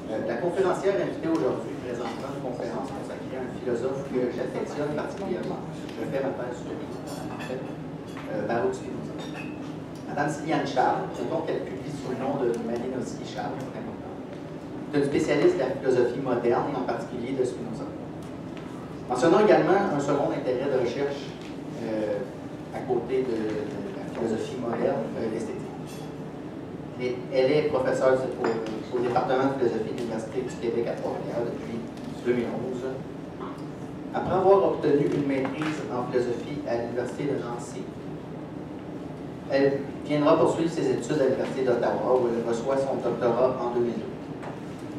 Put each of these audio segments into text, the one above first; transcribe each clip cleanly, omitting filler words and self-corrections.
La conférencière invitée aujourd'hui présentera une conférence consacrée à un philosophe que j'affectionne particulièrement. Je fais ma thèse sur lui, en fait, Baruch Spinoza. Madame Sylviane Charles, dont elle publie sous le nom de Malinowski Charles, est une spécialiste de la philosophie moderne et en particulier de Spinoza. Mentionnons également un second intérêt de recherche à côté de la philosophie moderne, l'esthétique. Elle est professeure au département de philosophie de l'Université du Québec à Trois-Rivières depuis 2011. Après avoir obtenu une maîtrise en philosophie à l'Université de Nancy, elle viendra poursuivre ses études à l'Université d'Ottawa où elle reçoit son doctorat en 2002.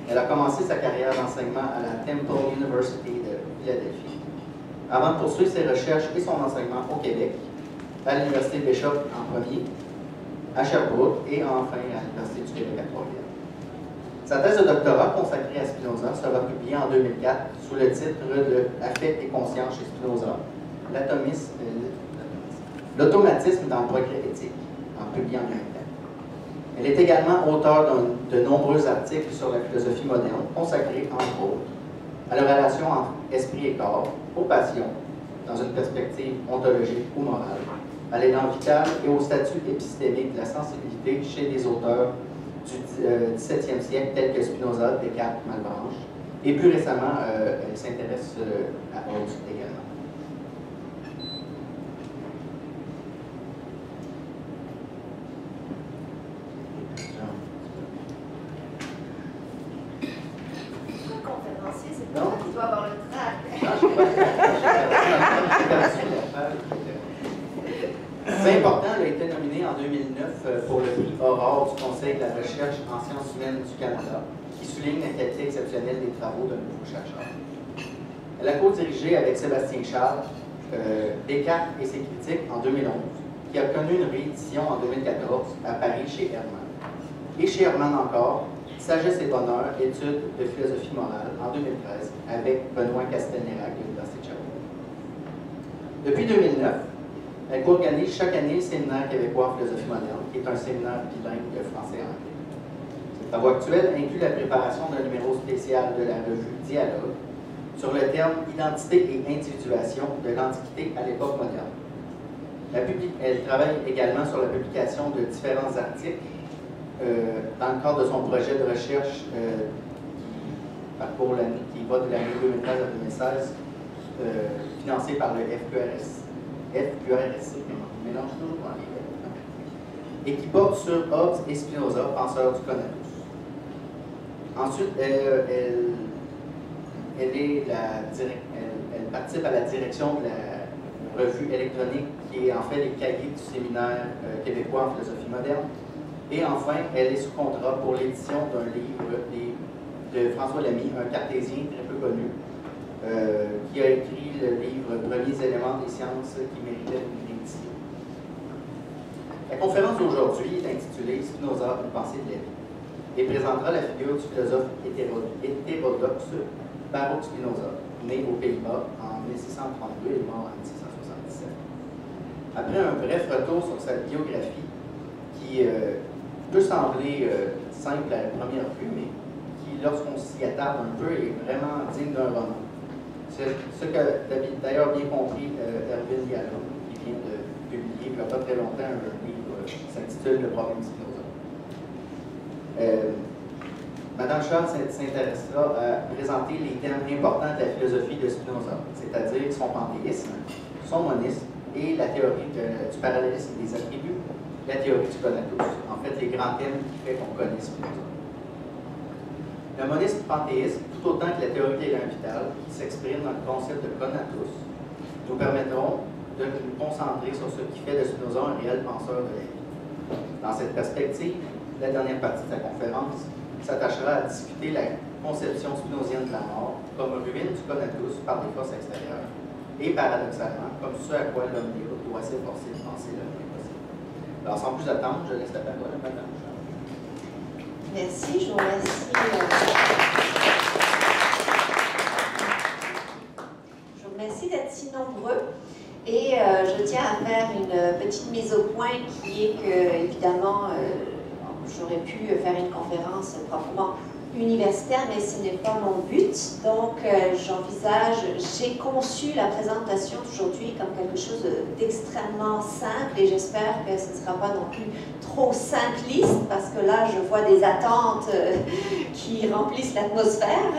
Elle a commencé sa carrière d'enseignement à la Temple University de Philadelphie, avant de poursuivre ses recherches et son enseignement au Québec, à l'Université Bishop en premier, à Sherbrooke et enfin à l'Université du Québec à Trois-Rivières. Sa thèse de doctorat consacrée à Spinoza sera publiée en 2004 sous le titre de Affect et conscience chez Spinoza, l'automatisme dans le progrès éthique, publié en 2004. Elle est également auteure de nombreux articles sur la philosophie moderne, consacrés entre autres à la relation entre esprit et corps, aux passions, dans une perspective ontologique ou morale, à l'élan vital et au statut épistémique de la sensibilité chez des auteurs du XVIIe siècle tels que Spinoza, Descartes, Malebranche, et plus récemment, elle s'intéresse à Hobbes également. Conférencier, c'est pas toi qui dois avoir le trac. C'est important, elle a été nominée en 2009 pour le prix Aurore du Conseil de la recherche en sciences humaines du Canada, qui souligne la qualité exceptionnelle des travaux d'un nouveau chercheur. Elle a co-dirigé avec Sébastien Charles Descartes et ses critiques en 2011, qui a connu une réédition en 2014 à Paris chez Hermann. Et chez Hermann encore, Sagesse et bonheur, études de philosophie morale en 2013 avec Benoît Castelnerac de l'Université de Sherbrooke. Depuis 2009, elle co-organise chaque année le séminaire québécois en philosophie moderne, qui est un séminaire bilingue de français et anglais. Ses travaux actuels incluent la préparation d'un numéro spécial de la revue Dialogue sur le terme identité et individuation de l'Antiquité à l'époque moderne. Elle travaille également sur la publication de différents articles dans le cadre de son projet de recherche qui va de l'année 2013 à 2016, financé par le FQRSC, mélange toujours dans les et qui porte sur Hobbes et Spinoza, penseurs du Conatus. Ensuite, elle participe à la direction de la revue électronique qui est en fait les cahiers du séminaire québécois en philosophie moderne. Et enfin, elle est sous contrat pour l'édition d'un livre de François Lamy, un cartésien très peu connu, qui a écrit le livre « Premiers éléments des sciences » qui méritait une réédition. La conférence d'aujourd'hui est intitulée « Spinoza, une pensée de la vie » et présentera la figure du philosophe hétérodoxe Baruch Spinoza, né aux Pays-Bas en 1632 et mort en 1677. Après un bref retour sur sa biographie, qui peut sembler simple à la première vue, mais qui, lorsqu'on s'y attarde un peu, est vraiment digne d'un roman. C'est ce que d'ailleurs bien compris Erwin Yalom, qui vient de publier il n'y a pas très longtemps un livre qui s'intitule Le problème Spinoza. Madame Charles s'intéressera à présenter les thèmes importants de la philosophie de Spinoza, c'est-à-dire son panthéisme, son monisme et la théorie du parallélisme des attributs, la théorie du Conatus. En fait, les grands thèmes qui fait qu'on connaît Spinoza. Le monisme panthéisme, tout autant que la théorie des liens vitales, qui s'exprime dans le concept de Conatus, nous permettront de nous concentrer sur ce qui fait de Spinoza un réel penseur de la vie. Dans cette perspective, la dernière partie de sa conférence s'attachera à discuter la conception spinozienne de la mort comme ruine du Conatus par des forces extérieures et paradoxalement comme ce à quoi l'homme libre doit s'efforcer de penser le mieux possible. Alors, sans plus attendre, je laisse la parole à Madame Charles. Merci, je vous remercie. Je vous remercie d'être si nombreux. Et je tiens à faire une petite mise au point qui est que, évidemment, j'aurais pu faire une conférence proprement universitaire, mais ce n'est pas mon but. Donc, j'ai conçu la présentation d'aujourd'hui comme quelque chose d'extrêmement simple et j'espère que ce ne sera pas non plus trop simpliste parce que là, je vois des attentes qui remplissent l'atmosphère.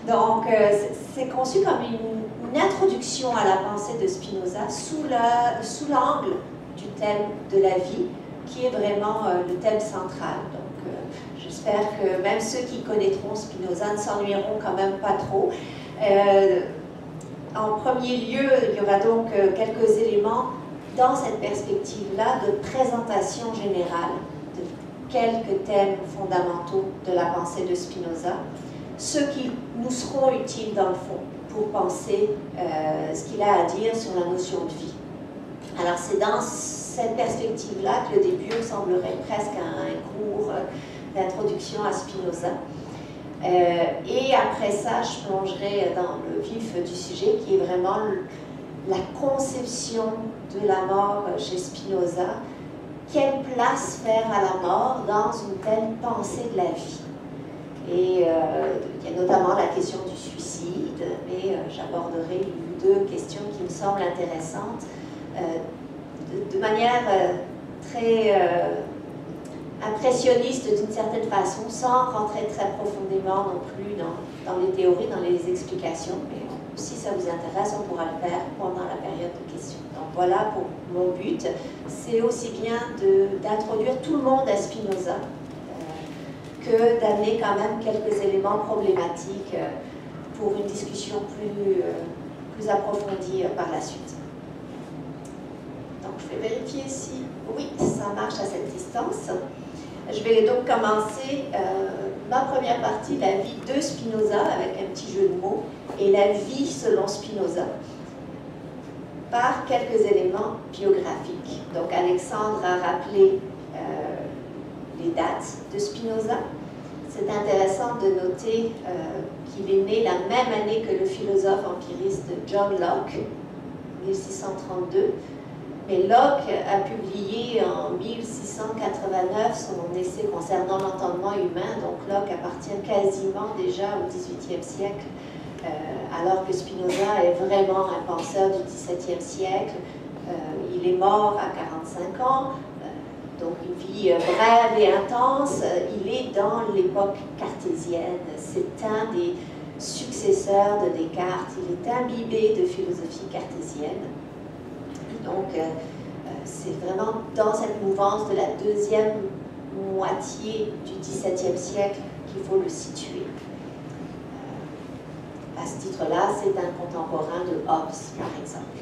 Donc, c'est conçu comme une introduction à la pensée de Spinoza sous l'angle du thème de la vie, qui est vraiment le thème central. Donc, j'espère que même ceux qui connaîtront Spinoza ne s'ennuieront quand même pas trop. En premier lieu, il y aura donc quelques éléments dans cette perspective-là de présentation générale de quelques thèmes fondamentaux de la pensée de Spinoza, ceux qui nous seront utiles dans le fond pour penser ce qu'il a à dire sur la notion de vie. Alors c'est dans cette perspective-là que le début ressemblerait presque à un cours d'introduction à Spinoza. Et après ça, je plongerai dans le vif du sujet qui est vraiment la conception de la mort chez Spinoza. Quelle place faire à la mort dans une telle pensée de la vie? Et il y a notamment la question du suicide, mais j'aborderai deux questions qui me semblent intéressantes de manière très impressionniste d'une certaine façon, sans rentrer très profondément non plus dans les théories, dans les explications. Mais si ça vous intéresse, on pourra le faire pendant la période de questions. Donc voilà pour mon but. C'est aussi bien d'introduire tout le monde à Spinoza que d'amener quand même quelques éléments problématiques pour une discussion plus approfondie par la suite. Donc je vais vérifier si, oui, ça marche à cette distance. Je vais donc commencer ma première partie, la vie de Spinoza, avec un petit jeu de mots, et la vie selon Spinoza, par quelques éléments biographiques. Donc Alexandre a rappelé les dates de Spinoza. C'est intéressant de noter qu'il est né la même année que le philosophe empiriste John Locke, 1632. Mais Locke a publié en 1689 son essai concernant l'entendement humain, donc Locke appartient quasiment déjà au XVIIIe siècle, alors que Spinoza est vraiment un penseur du XVIIe siècle. Il est mort à 45 ans, donc une vie brève et intense. Il est dans l'époque cartésienne, c'est un des successeurs de Descartes, il est imbibé de philosophie cartésienne. Donc, c'est vraiment dans cette mouvance de la deuxième moitié du XVIIe siècle qu'il faut le situer. À ce titre-là, c'est un contemporain de Hobbes, par exemple.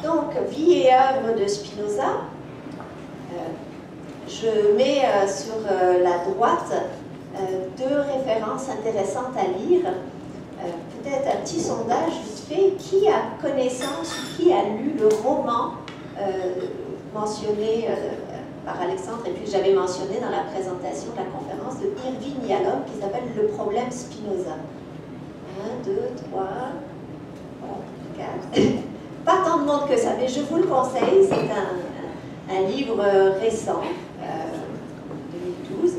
Donc, vie et œuvre de Spinoza. Je mets sur la droite deux références intéressantes à lire. Peut-être un petit sondage vite fait. Qui a connaissance ou qui a lu le roman mentionné par Alexandre et puis que j'avais mentionné dans la présentation de la conférence de Irving Yalom qui s'appelle Le problème Spinoza? 1, 2, 3, 4. Pas tant de monde que ça, mais je vous le conseille. C'est un livre récent, 2012,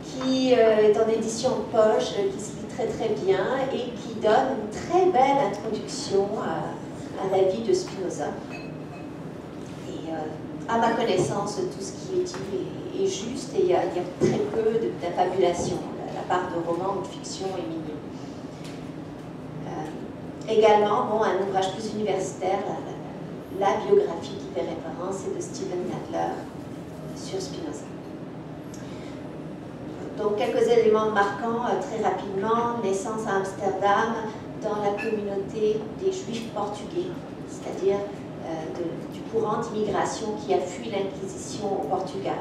qui est en édition de poche, qui se lit très très bien et qui donne une très belle introduction à la vie de Spinoza. Et à ma connaissance, tout ce qui est dit est juste et il y a très peu d'affabulation. La part de roman ou de fiction est minime. Également, un ouvrage plus universitaire, la biographie qui fait référence, c'est de Stephen Nadler sur Spinoza. Donc, quelques éléments marquants très rapidement. Naissance à Amsterdam dans la communauté des Juifs portugais, c'est-à-dire du courant d'immigration qui a fui l'Inquisition au Portugal.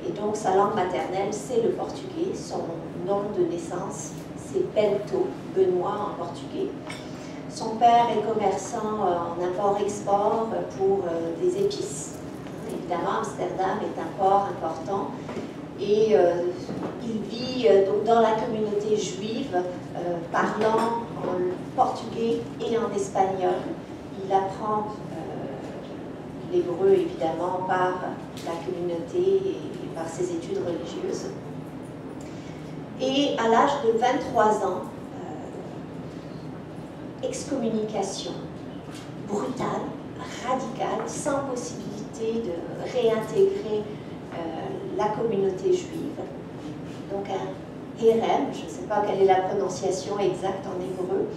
Et donc, sa langue maternelle, c'est le portugais. Son nom de naissance, c'est Bento, Benoît en portugais. Son père est commerçant en import-export pour des épices. Évidemment, Amsterdam est un port important. Et il vit donc dans la communauté juive, parlant en portugais et en espagnol. Il apprend l'hébreu, évidemment, par la communauté et par ses études religieuses. Et à l'âge de 23 ans, excommunication brutale, radicale, sans possibilité de réintégrer la communauté juive. Donc un hérem, je ne sais pas quelle est la prononciation exacte en hébreu,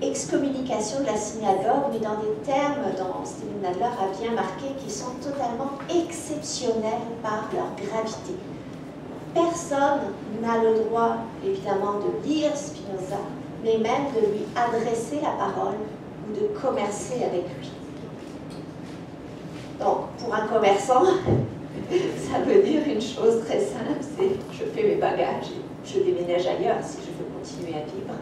excommunication de la synagogue, mais dans des termes dont Steven Nadler a bien marqué, qui sont totalement exceptionnels par leur gravité. Personne n'a le droit, évidemment, de lire Spinoza, mais même de lui adresser la parole ou de commercer avec lui. Donc, pour un commerçant, ça veut dire une chose très simple, c'est je fais mes bagages et je déménage ailleurs si je veux continuer à vivre.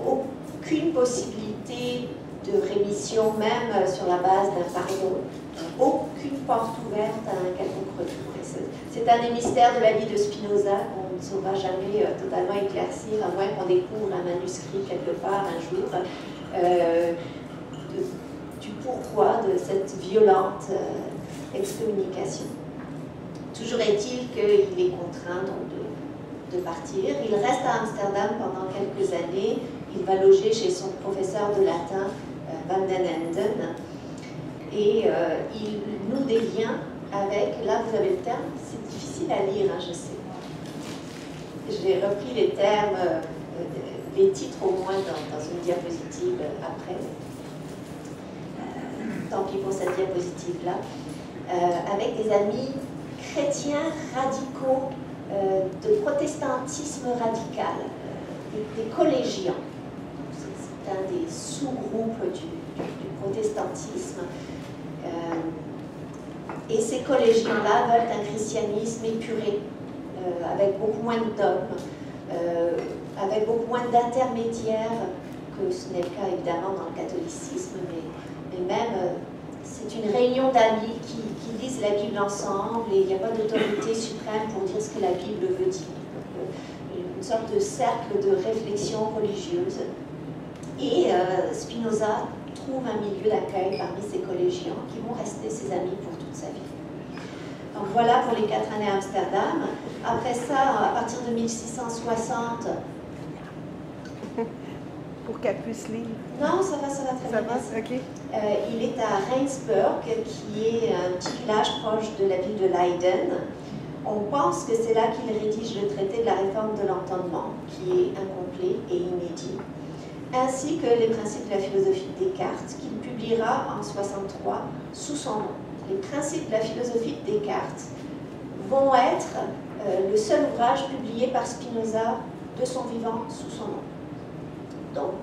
Aucune possibilité de rémission, même sur la base d'un pardon. Aucune porte ouverte à un quelconque retour. C'est un des mystères de la vie de Spinoza qu'on ne saura jamais totalement éclaircir, à moins qu'on découvre un manuscrit quelque part un jour, du pourquoi de cette violente excommunication. Toujours est-il qu'il est contraint donc, de partir. Il reste à Amsterdam pendant quelques années. Il va loger chez son professeur de latin, Van den Enden, et il noue des liens avec, là vous avez le terme, c'est difficile à lire, hein, je sais. J'ai repris les termes, les titres au moins dans une diapositive après. Tant pis pour cette diapositive-là. Avec des amis chrétiens radicaux, de protestantisme radical, des collégiens. C'est un des sous-groupes du protestantisme. Et ces collégiens-là veulent un christianisme épuré, avec beaucoup moins de dogmes, avec beaucoup moins d'intermédiaires, que ce n'est le cas évidemment dans le catholicisme, mais même c'est une réunion d'amis qui lisent la Bible ensemble et il n'y a pas d'autorité suprême pour dire ce que la Bible veut dire. Une sorte de cercle de réflexion religieuse. Et Spinoza trouve un milieu d'accueil parmi ses collégiens qui vont rester ses amis pour toute sa vie. Donc voilà pour les 4 années à Amsterdam. Après ça, à partir de 1660... Pour qu'elle puisse lire. Non, ça va très bien. Ça va, ok. Il est à Rijnsburg, qui est un petit village proche de la ville de Leiden. On pense que c'est là qu'il rédige le traité de la réforme de l'entendement, qui est incomplet et inédit, ainsi que les principes de la philosophie de Descartes, qu'il publiera en 1963 sous son nom. Les principes de la philosophie de Descartes vont être le seul ouvrage publié par Spinoza de son vivant sous son nom. Donc,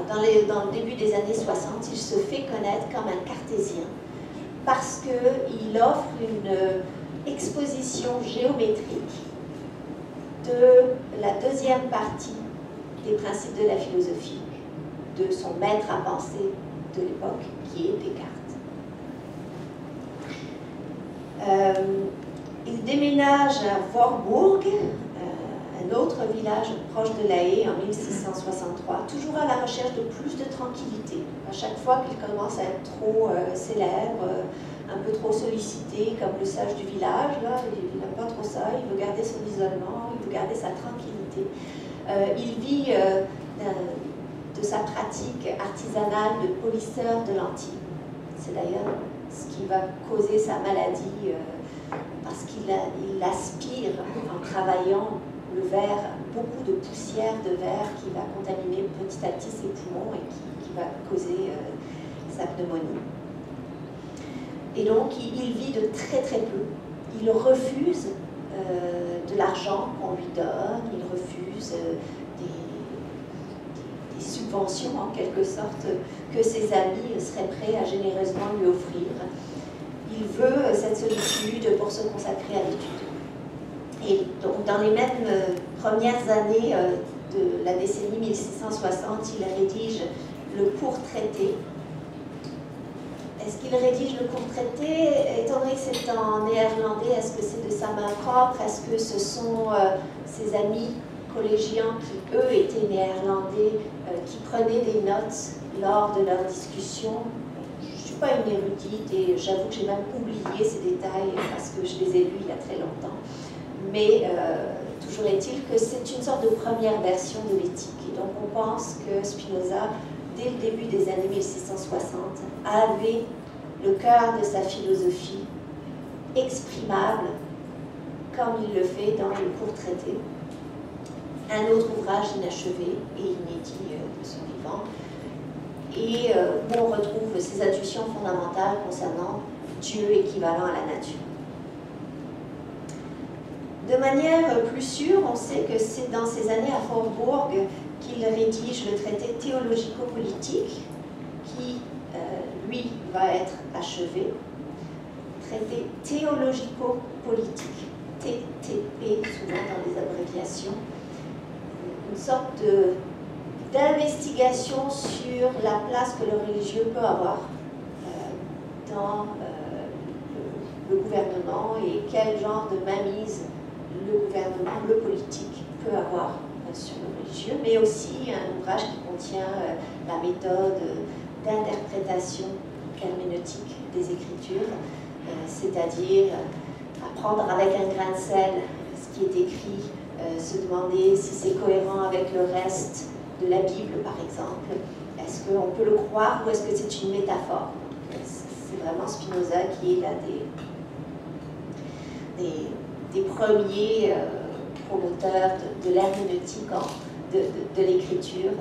dans le début des années 60, il se fait connaître comme un cartésien parce qu'il offre une exposition géométrique de la deuxième partie des principes de la philosophie de son maître à penser de l'époque, qui est Descartes. Il déménage à Voorburg, un autre village proche de La Haye en 1663, toujours à la recherche de plus de tranquillité. À chaque fois qu'il commence à être trop célèbre, un peu trop sollicité, comme le sage du village, là, il n'aime pas trop ça, il veut garder son isolement, il veut garder sa tranquillité. Il vit de sa pratique artisanale de polisseur de lentilles. C'est d'ailleurs ce qui va causer sa maladie, parce qu'il aspire en travaillant le verre, beaucoup de poussière de verre qui va contaminer petit à petit ses poumons et qui va causer sa pneumonie. Et donc, il vit de très très peu. Il refuse de l'argent qu'on lui donne, il refuse des subventions en quelque sorte que ses amis seraient prêts à généreusement lui offrir. Il veut cette solitude pour se consacrer à l'étude. Et donc, dans les mêmes premières années de la décennie 1660, il rédige le court traité. Est-ce qu'il rédige le court traité? Étant donné que c'est en néerlandais, est-ce que c'est de sa main propre? Est-ce que ce sont ses amis collégiens qui, eux, étaient néerlandais, qui prenaient des notes lors de leurs discussions? Je suis pas une érudite et j'avoue que j'ai même oublié ces détails parce que je les ai lus il y a très longtemps. Mais toujours est-il que c'est une sorte de première version de l'éthique. Et donc on pense que Spinoza, dès le début des années 1660, avait le cœur de sa philosophie exprimable, comme il le fait dans le court traité. Un autre ouvrage inachevé et inédit de son vivant, et où on retrouve ses intuitions fondamentales concernant Dieu équivalent à la nature. De manière plus sûre, on sait que c'est dans ces années à Forbourg qu'il rédige le traité théologico-politique qui, lui, va être achevé. Traité théologico-politique, TTP, souvent dans les abréviations, une sorte d'investigation sur la place que le religieux peut avoir dans le gouvernement et quel genre de mainmise le gouvernement, le politique peut avoir sur le religieux, mais aussi un ouvrage qui contient la méthode d'interprétation herméneutique des Écritures, c'est-à-dire apprendre avec un grain de sel ce qui est écrit, se demander si c'est cohérent avec le reste de la Bible, par exemple. Est-ce qu'on peut le croire ou est-ce que c'est une métaphore? C'est vraiment Spinoza qui est l'un des premiers promoteurs de l'herméneutique, de l'écriture,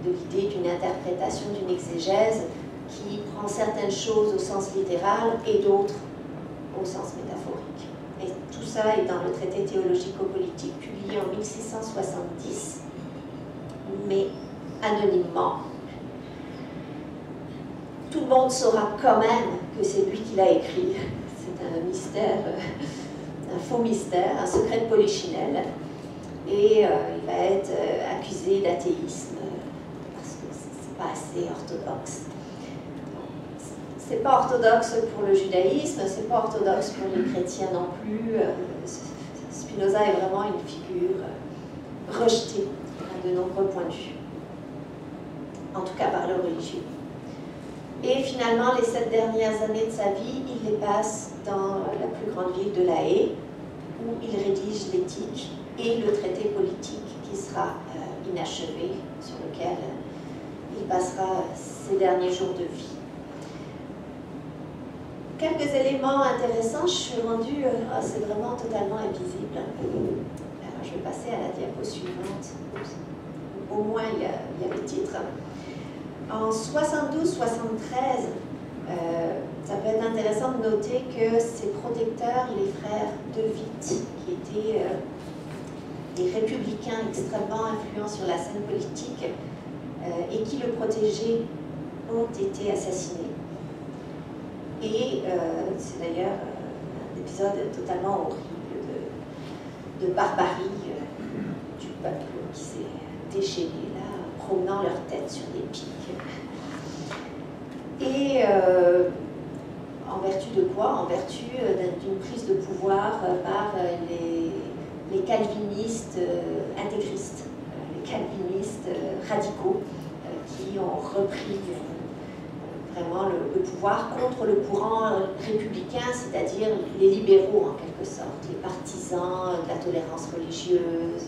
de l'idée d'une interprétation, d'une exégèse qui prend certaines choses au sens littéral et d'autres au sens métaphorique. Et tout ça est dans le traité théologico-politique publié en 1670, mais anonymement. Tout le monde saura quand même que c'est lui qui l'a écrit. C'est un mystère, un faux mystère, un secret de Polichinelle. Et il va être accusé d'athéisme parce que c'est pas assez orthodoxe. C'est pas orthodoxe pour le judaïsme, c'est pas orthodoxe pour les chrétiens non plus. Spinoza est vraiment une figure rejetée à de nombreux points de vue, en tout cas par le religieux. Et finalement, les 7 dernières années de sa vie, il les passe dans la plus grande ville de La Haye, où il rédige l'éthique et le traité politique qui sera inachevé, sur lequel il passera ses derniers jours de vie. Quelques éléments intéressants, je suis rendue, c'est vraiment totalement invisible. Alors, je vais passer à la diapo suivante. Au moins, il y a le titre. En 72-73, ça peut être intéressant de noter que ses protecteurs, les frères De Witt, qui étaient des républicains extrêmement influents sur la scène politique et qui le protégeaient, ont été assassinés. Et c'est d'ailleurs un épisode totalement horrible de barbarie du peuple qui s'est déchaîné là, promenant leur tête sur des pics. Et en vertu de quoi? En vertu d'une prise de pouvoir par les calvinistes intégristes, les calvinistes radicaux qui ont repris vraiment le pouvoir contre le courant républicain, c'est-à-dire les libéraux en quelque sorte, les partisans de la tolérance religieuse.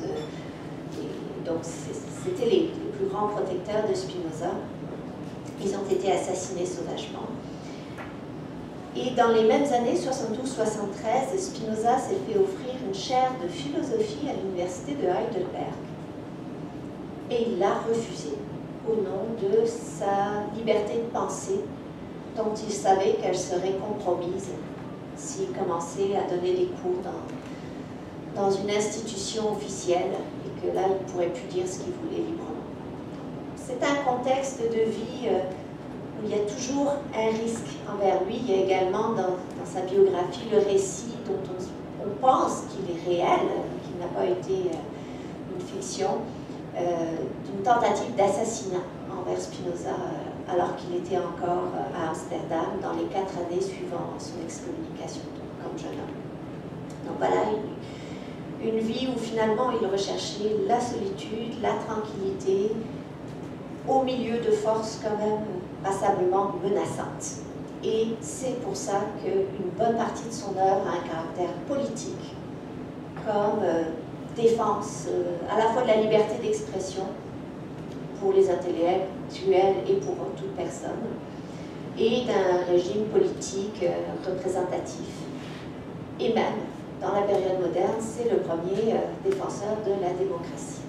Et donc c'était les plus grands protecteurs de Spinoza. Ils ont été assassinés sauvagement. Et dans les mêmes années, 72-73, Spinoza s'est fait offrir une chaire de philosophie à l'université de Heidelberg. Et il l'a refusée au nom de sa liberté de penser, dont il savait qu'elle serait compromise s'il commençait à donner des cours dans une institution officielle et que là, il ne pourrait plus dire ce qu'il voulait librement. C'est un contexte de vie où il y a toujours un risque envers lui. Il y a également dans sa biographie le récit dont on pense qu'il est réel, qu'il n'a pas été une fiction, d'une tentative d'assassinat envers Spinoza alors qu'il était encore à Amsterdam dans les 4 années suivant son excommunication comme jeune homme. Donc voilà, une vie où finalement il recherchait la solitude, la tranquillité, au milieu de forces quand même passablement menaçantes. Et c'est pour ça qu'une bonne partie de son œuvre a un caractère politique, comme défense à la fois de la liberté d'expression pour les intellectuels et pour toute personne, et d'un régime politique représentatif. Et même, dans la période moderne, c'est le premier défenseur de la démocratie.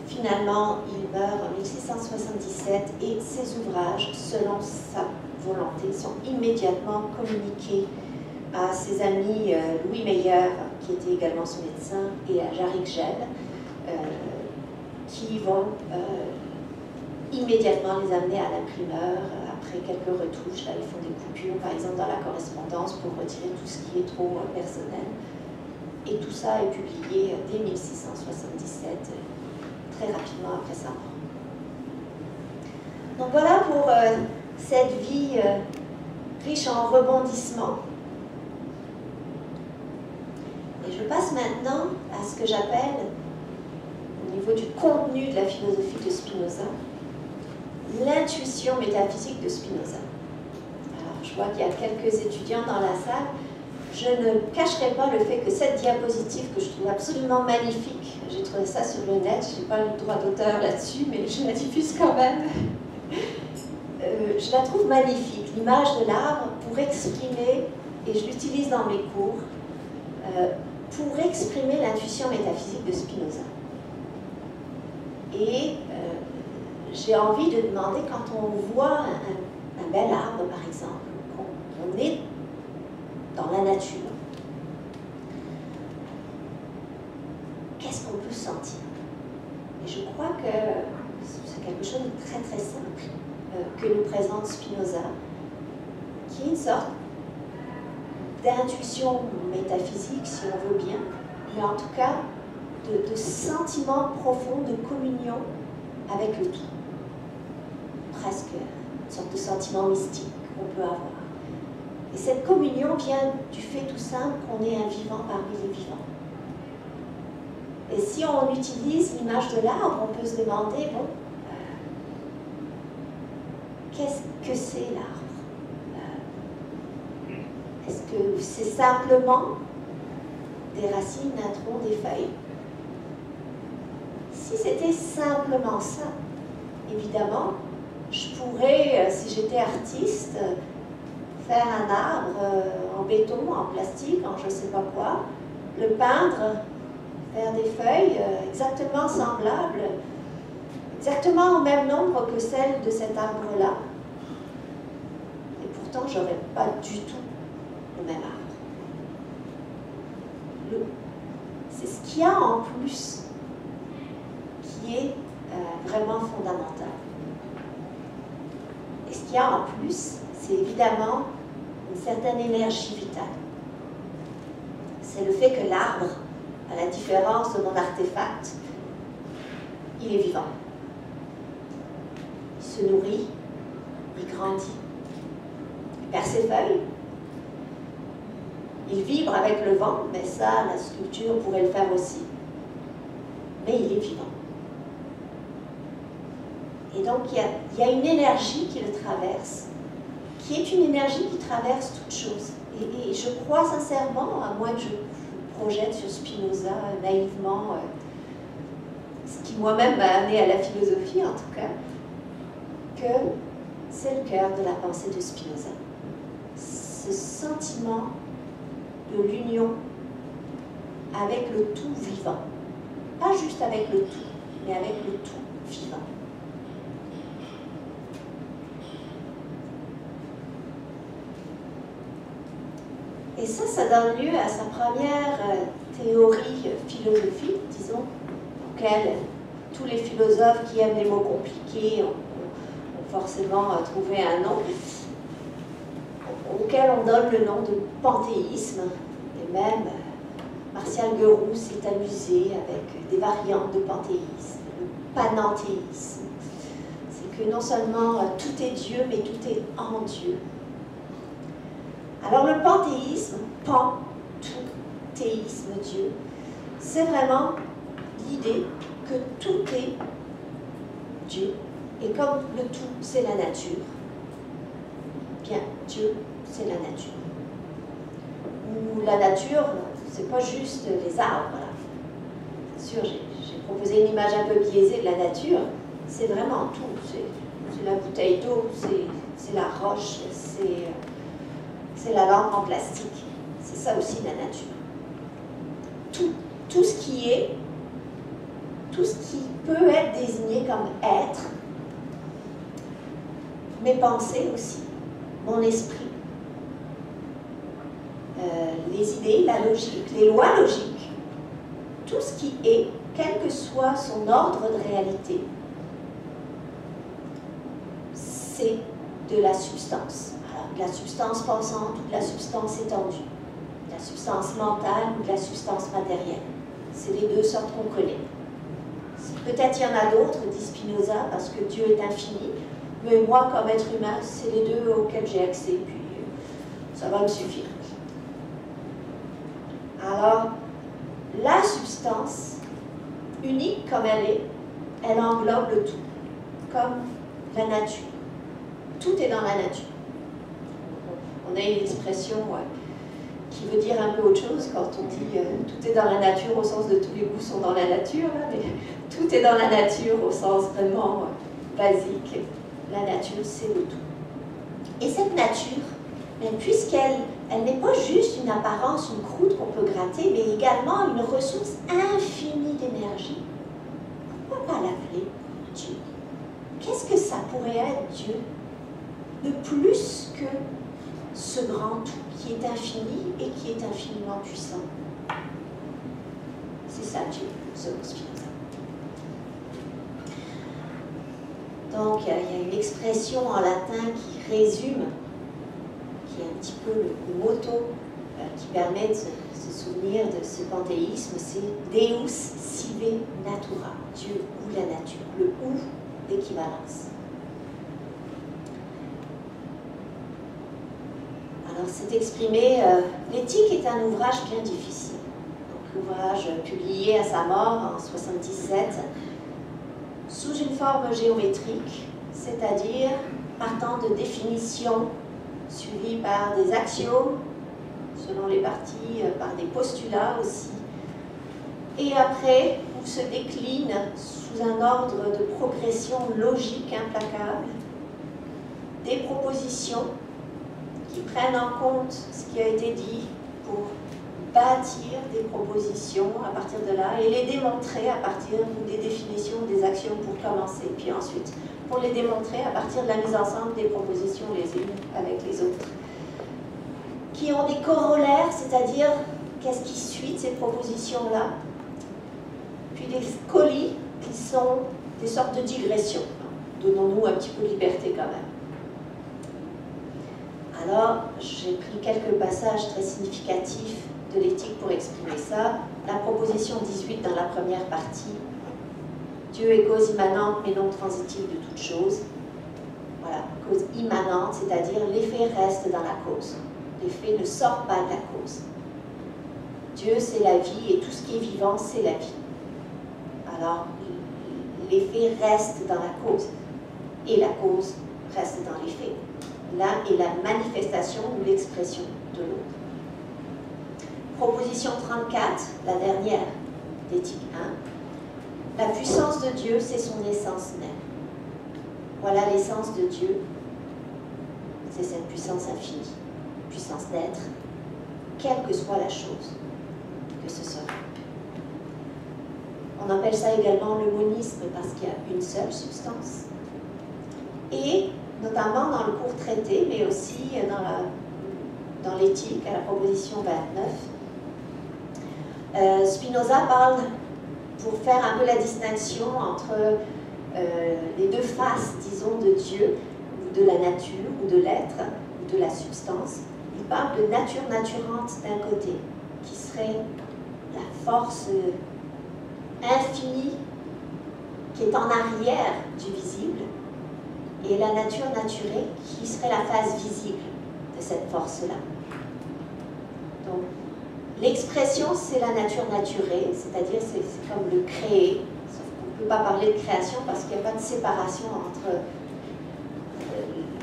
Finalement, il meurt en 1677 et ses ouvrages, selon sa volonté, sont immédiatement communiqués à ses amis Louis Meyer, qui était également son médecin, et à Jarry Gell, qui vont immédiatement les amener à l'imprimeur après quelques retouches. Là, ils font des coupures, par exemple, dans la correspondance pour retirer tout ce qui est trop personnel. Et tout ça est publié dès 1677, très rapidement après sa mort. Donc voilà pour cette vie riche en rebondissements. Et je passe maintenant à ce que j'appelle, au niveau du contenu de la philosophie de Spinoza, l'intuition métaphysique de Spinoza. Alors, je vois qu'il y a quelques étudiants dans la salle. Je ne cacherai pas le fait que cette diapositive, que je trouve absolument magnifique, j'ai trouvé ça sur le net, je n'ai pas le droit d'auteur là-dessus, mais je la diffuse quand même. Je la trouve magnifique, l'image de l'arbre, pour exprimer, et je l'utilise dans mes cours, pour exprimer l'intuition métaphysique de Spinoza. Et j'ai envie de demander, quand on voit un bel arbre, par exemple, qu'on est dans la nature, qu'est-ce qu'on peut sentir? Et je crois que c'est quelque chose de très très simple que nous présente Spinoza, qui est une sorte d'intuition métaphysique, si on veut bien, mais en tout cas de sentiment profond, de communion avec le tout. Presque une sorte de sentiment mystique qu'on peut avoir. Et cette communion vient du fait tout simple qu'on est un vivant parmi les vivants. Et si on utilise l'image de l'arbre, on peut se demander, bon, qu'est-ce que c'est l'arbre? Est-ce que c'est simplement des racines, un tronc, des feuilles? Si c'était simplement ça, évidemment, je pourrais, si j'étais artiste, faire un arbre en béton, en plastique, en je ne sais pas quoi, le peindre, faire des feuilles exactement semblables, exactement au même nombre que celles de cet arbre-là. Et pourtant, je n'aurais pas du tout le même arbre. C'est ce qu'il y a en plus qui est vraiment fondamental. Et ce qu'il y a en plus, c'est évidemment une certaine énergie vitale. C'est le fait que l'arbre, à la différence de mon artefact, il est vivant. Il se nourrit, il grandit, il perd ses feuilles, il vibre avec le vent, mais ça, la sculpture pourrait le faire aussi. Mais il est vivant. Et donc, il y a une énergie qui le traverse, qui est une énergie qui traverse toute chose. Et je crois sincèrement, à moins que je projette sur Spinoza naïvement, ce qui moi-même m'a amené à la philosophie en tout cas, que c'est le cœur de la pensée de Spinoza. Ce sentiment de l'union avec le tout vivant. Pas juste avec le tout, mais avec le tout vivant. Et ça donne lieu à sa première théorie philosophique, disons, auquel tous les philosophes qui aiment les mots compliqués ont forcément trouvé un nom, auquel on donne le nom de panthéisme. Et même Martial Gueroux s'est amusé avec des variantes de panthéisme, le panenthéisme. C'est que non seulement tout est Dieu, mais tout est en Dieu. Alors le panthéisme, pan, tout, théisme, Dieu, c'est vraiment l'idée que tout est Dieu. Et comme le tout, c'est la nature, bien, Dieu, c'est la nature. Ou la nature, c'est pas juste les arbres. Voilà. Bien sûr, j'ai proposé une image un peu biaisée de la nature. C'est vraiment tout. C'est la bouteille d'eau, c'est la roche, c'est la lampe en plastique. C'est ça aussi la nature. Tout ce qui est, tout ce qui peut être désigné comme être, mes pensées aussi, mon esprit, les idées, la logique, les lois logiques, tout ce qui est, quel que soit son ordre de réalité, c'est de la substance. Alors, de la substance pensante ou de la substance étendue, de la substance mentale ou de la substance matérielle. C'est les deux sortes qu'on connaît. Peut-être il y en a d'autres, dit Spinoza, parce que Dieu est infini, mais moi, comme être humain, c'est les deux auxquels j'ai accès, puis ça va me suffire. Alors, la substance, unique comme elle englobe le tout, comme la nature. Tout est dans la nature. On a une expression qui veut dire un peu autre chose quand on dit tout est dans la nature au sens de tous les goûts sont dans la nature, là, mais tout est dans la nature au sens vraiment basique. La nature, c'est le tout. Et cette nature, puisqu'elle n'est pas juste une apparence, une croûte qu'on peut gratter, mais également une ressource infinie d'énergie, pourquoi pas l'appeler Dieu? Qu'est-ce que ça pourrait être, Dieu, de plus que ce grand tout qui est infini et qui est infiniment puissant? C'est ça Dieu, selon Spinoza. Donc, il y a une expression en latin qui résume, qui est un petit peu le motto qui permet de se souvenir de ce panthéisme, c'est Deus sive natura, Dieu ou la nature, le ou d'équivalence. Alors, c'est exprimé, l'éthique est un ouvrage bien difficile. L'ouvrage publié à sa mort en 1977, sous une forme géométrique, c'est-à-dire partant de définitions suivies par des axiomes, selon les parties, par des postulats aussi, et après, où se décline sous un ordre de progression logique implacable, des propositions qui prennent en compte ce qui a été dit pour bâtir des propositions à partir de là et les démontrer à partir des définitions, des actions pour commencer, puis ensuite pour les démontrer à partir de la mise ensemble des propositions les unes avec les autres, qui ont des corollaires, c'est-à-dire qu'est-ce qui suit de ces propositions-là, puis des scolies qui sont des sortes de digressions. Donnons-nous un petit peu de liberté quand même. Alors, j'ai pris quelques passages très significatifs de l'éthique pour exprimer ça. La proposition 18 dans la première partie. Dieu est cause immanente mais non transitive de toute chose. Voilà, cause immanente, c'est-à-dire l'effet reste dans la cause. L'effet ne sort pas de la cause. Dieu, c'est la vie et tout ce qui est vivant, c'est la vie. Alors, l'effet reste dans la cause et la cause reste dans l'effet. L'un est la manifestation ou l'expression de l'autre. Proposition 34, la dernière d'éthique 1. La puissance de Dieu, c'est son essence même. Voilà l'essence de Dieu, c'est cette puissance infinie, puissance d'être, quelle que soit la chose que ce soit. On appelle ça également le monisme parce qu'il y a une seule substance. Et notamment dans le court traité, mais aussi dans l'éthique, à la proposition 29, Spinoza parle, pour faire un peu la distinction entre les deux faces, disons, de Dieu, ou de la nature, ou de l'être, ou de la substance. Il parle de nature naturante d'un côté, qui serait la force infinie qui est en arrière du visible, et la nature naturée qui serait la face visible de cette force-là. Donc, l'expression, c'est la nature naturée, c'est-à-dire c'est comme le créer, sauf qu'on ne peut pas parler de création parce qu'il n'y a pas de séparation entre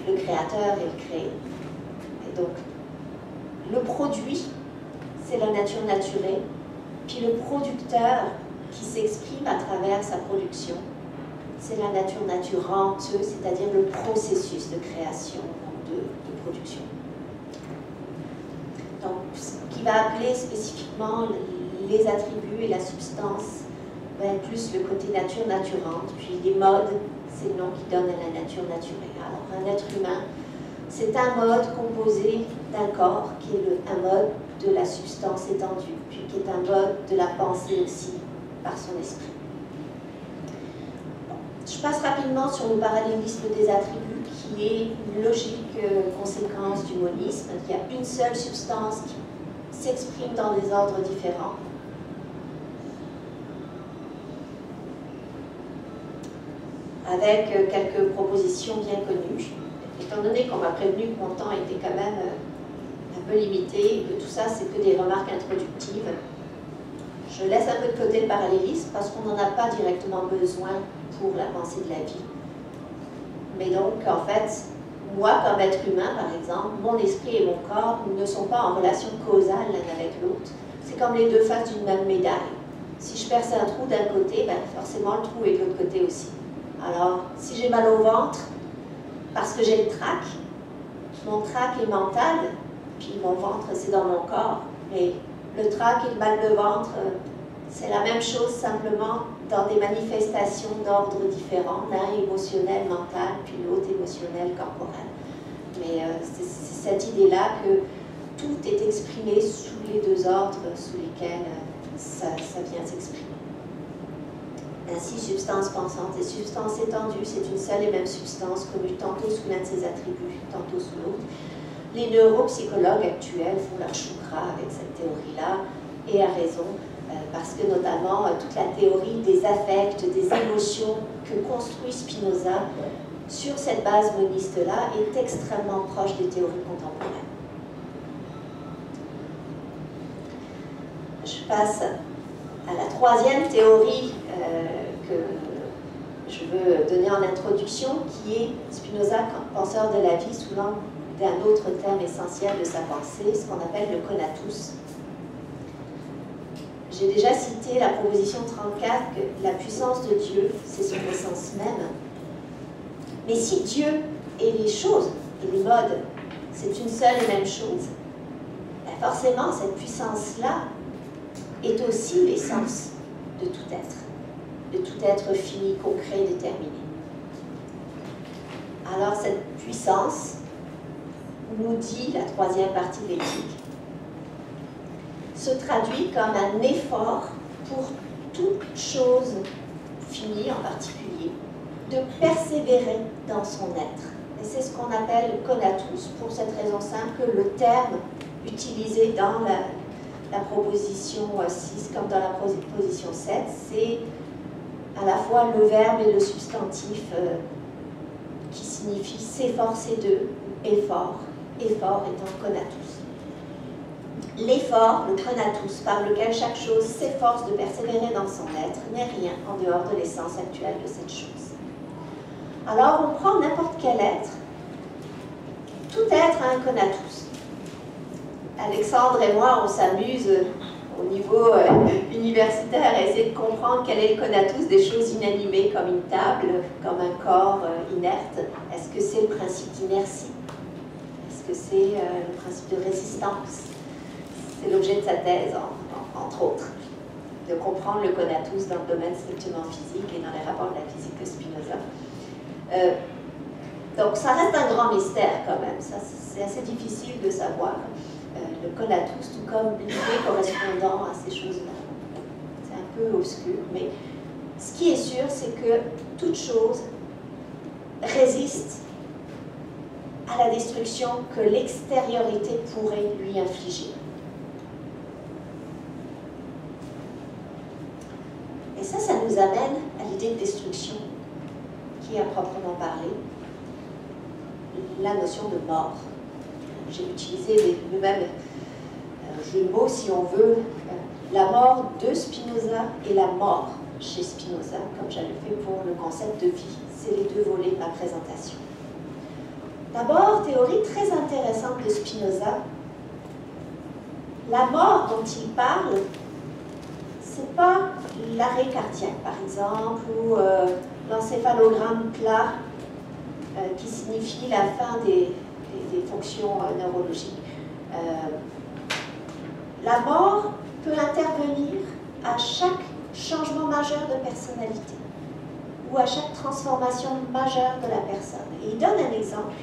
le créateur et le créé. Donc, le produit, c'est la nature naturelle, puis le producteur qui s'exprime à travers sa production, c'est la nature naturante, c'est-à-dire le processus de création ou de production. Donc, ce qui va appeler spécifiquement les attributs et la substance, ben, plus le côté nature naturante, puis les modes, c'est le nom qui donne à la nature naturelle. Alors, un être humain, c'est un mode composé d'un corps, qui est un mode de la substance étendue, puis qui est un mode de la pensée aussi, par son esprit. Bon. Je passe rapidement sur le parallélisme des attributs, qui est une logique conséquence du monisme. Il y a une seule substance qui s'exprime dans des ordres différents. Avec quelques propositions bien connues. Étant donné qu'on m'a prévenu que mon temps était quand même un peu limité, que tout ça c'est que des remarques introductives, je laisse un peu de côté le parallélisme parce qu'on n'en a pas directement besoin pour la pensée de la vie. Mais donc, en fait, moi comme être humain, par exemple, mon esprit et mon corps ne sont pas en relation causale l'un avec l'autre. C'est comme les deux faces d'une même médaille. Si je perce un trou d'un côté, ben forcément le trou est de l'autre côté aussi. Alors, si j'ai mal au ventre, parce que j'ai le trac, mon trac est mental, puis mon ventre c'est dans mon corps, mais le trac et le mal de ventre, c'est la même chose simplement dans des manifestations d'ordre différents, l'un émotionnel, mental, puis l'autre émotionnel, corporel. Mais c'est cette idée-là que tout est exprimé sous les deux ordres sous lesquels ça vient s'exprimer. Ainsi, substance pensante et substance étendue, c'est une seule et même substance connue tantôt sous l'un de ses attributs, tantôt sous l'autre. Les neuropsychologues actuels font leur choucra avec cette théorie-là, et à raison, parce que notamment toute la théorie des affects, des émotions que construit Spinoza sur cette base moniste-là est extrêmement proche des théories contemporaines. Je passe à la troisième théorie que je veux donner en introduction, qui est Spinoza, penseur de la vie, sous l'angle d'un autre terme essentiel de sa pensée, ce qu'on appelle le conatus. J'ai déjà cité la proposition 34, que la puissance de Dieu, c'est son essence même. Mais si Dieu et les choses, et les modes, c'est une seule et même chose, ben forcément, cette puissance-là est aussi l'essence de tout être fini, concret, déterminé. Alors cette puissance, nous dit la troisième partie de l'éthique, se traduit comme un effort pour toute chose finie en particulier, de persévérer dans son être. Et c'est ce qu'on appelle le conatus, pour cette raison simple que le terme utilisé dans la proposition 6 comme dans la proposition 7, c'est à la fois le verbe et le substantif qui signifie s'efforcer de, effort, effort étant conatus. L'effort, le conatus, par lequel chaque chose s'efforce de persévérer dans son être, n'est rien en dehors de l'essence actuelle de cette chose. Alors on prend n'importe quel être, tout être a un conatus. Alexandre et moi, on s'amuse au niveau universitaire à essayer de comprendre quel est le conatus des choses inanimées, comme une table, comme un corps inerte. Est-ce que c'est le principe d'inertie? Est-ce que c'est le principe de résistance? C'est l'objet de sa thèse, entre autres, de comprendre le conatus dans le domaine strictement physique et dans les rapports de la physique de Spinoza. Donc ça reste un grand mystère quand même, c'est assez difficile de savoir. Le conatus, tout comme l'idée correspondant à ces choses-là. C'est un peu obscur, mais ce qui est sûr, c'est que toute chose résiste à la destruction que l'extériorité pourrait lui infliger. Et ça nous amène à l'idée de destruction, qui est à proprement parler la notion de mort. J'ai utilisé le même jeu de mots, si on veut, la mort de Spinoza et la mort chez Spinoza, comme j'avais fait pour le concept de vie. C'est les deux volets de ma présentation. D'abord, théorie très intéressante de Spinoza. La mort dont il parle, c'est pas l'arrêt cardiaque, par exemple, ou l'encéphalogramme plat, qui signifie la fin des fonctions neurologiques. La mort peut intervenir à chaque changement majeur de personnalité ou à chaque transformation majeure de la personne. Et il donne un exemple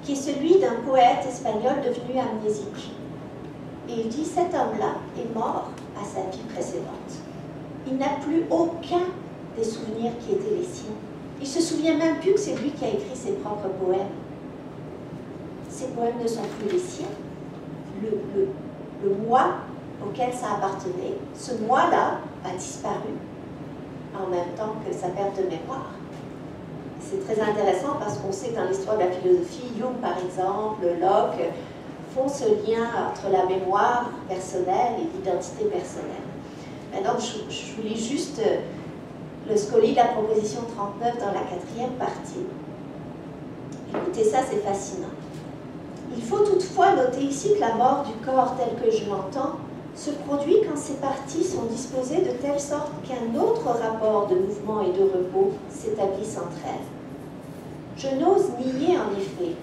qui est celui d'un poète espagnol devenu amnésique. Et il dit, cet homme-là est mort à sa vie précédente. Il n'a plus aucun des souvenirs qui étaient les siens. Il ne se souvient même plus que c'est lui qui a écrit ses propres poèmes. Ces poèmes ne sont plus les siens. Le moi auquel ça appartenait, ce moi-là a disparu en même temps que sa perte de mémoire. C'est très intéressant parce qu'on sait que dans l'histoire de la philosophie, Jung par exemple, Locke, font ce lien entre la mémoire personnelle et l'identité personnelle. Maintenant, je vous lis juste le Scoli de la proposition 39 dans la 4e partie. Écoutez ça, c'est fascinant. Il faut toutefois noter ici que la mort du corps tel que je l'entends se produit quand ces parties sont disposées de telle sorte qu'un autre rapport de mouvement et de repos s'établisse entre elles. Je n'ose nier en effet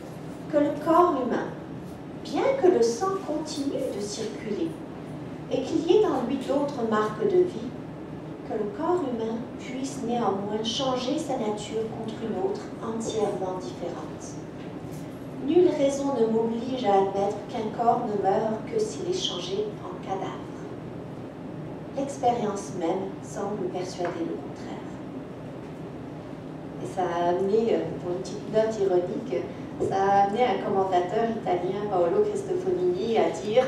que le corps humain, bien que le sang continue de circuler et qu'il y ait en lui d'autres marques de vie, que le corps humain puisse néanmoins changer sa nature contre une autre entièrement différente. Nulle raison ne m'oblige à admettre qu'un corps ne meurt que s'il est changé en cadavre. L'expérience même semble persuader le contraire. Et ça a amené, pour une petite note ironique, ça a amené un commentateur italien, Paolo Cristofonini, à dire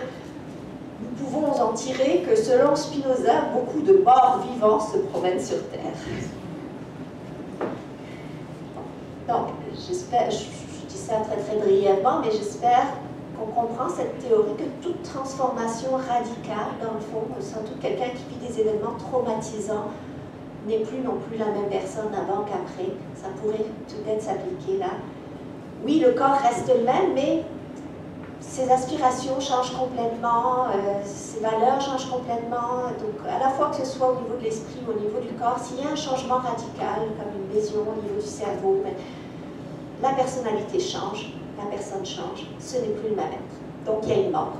« Nous pouvons en tirer que selon Spinoza, beaucoup de morts vivants se promènent sur Terre. » Donc, j'espère, je dis ça très très brièvement, mais j'espère qu'on comprend cette théorie que toute transformation radicale, dans le fond, surtout quelqu'un qui vit des événements traumatisants, n'est plus non plus la même personne avant qu'après. Ça pourrait peut-être s'appliquer là. Oui, le corps reste le même, mais ses aspirations changent complètement, ses valeurs changent complètement. Donc, à la fois que ce soit au niveau de l'esprit ou au niveau du corps, s'il y a un changement radical, comme une lésion au niveau du cerveau, la personnalité change, la personne change, ce n'est plus le même être. Donc, il y a une mort.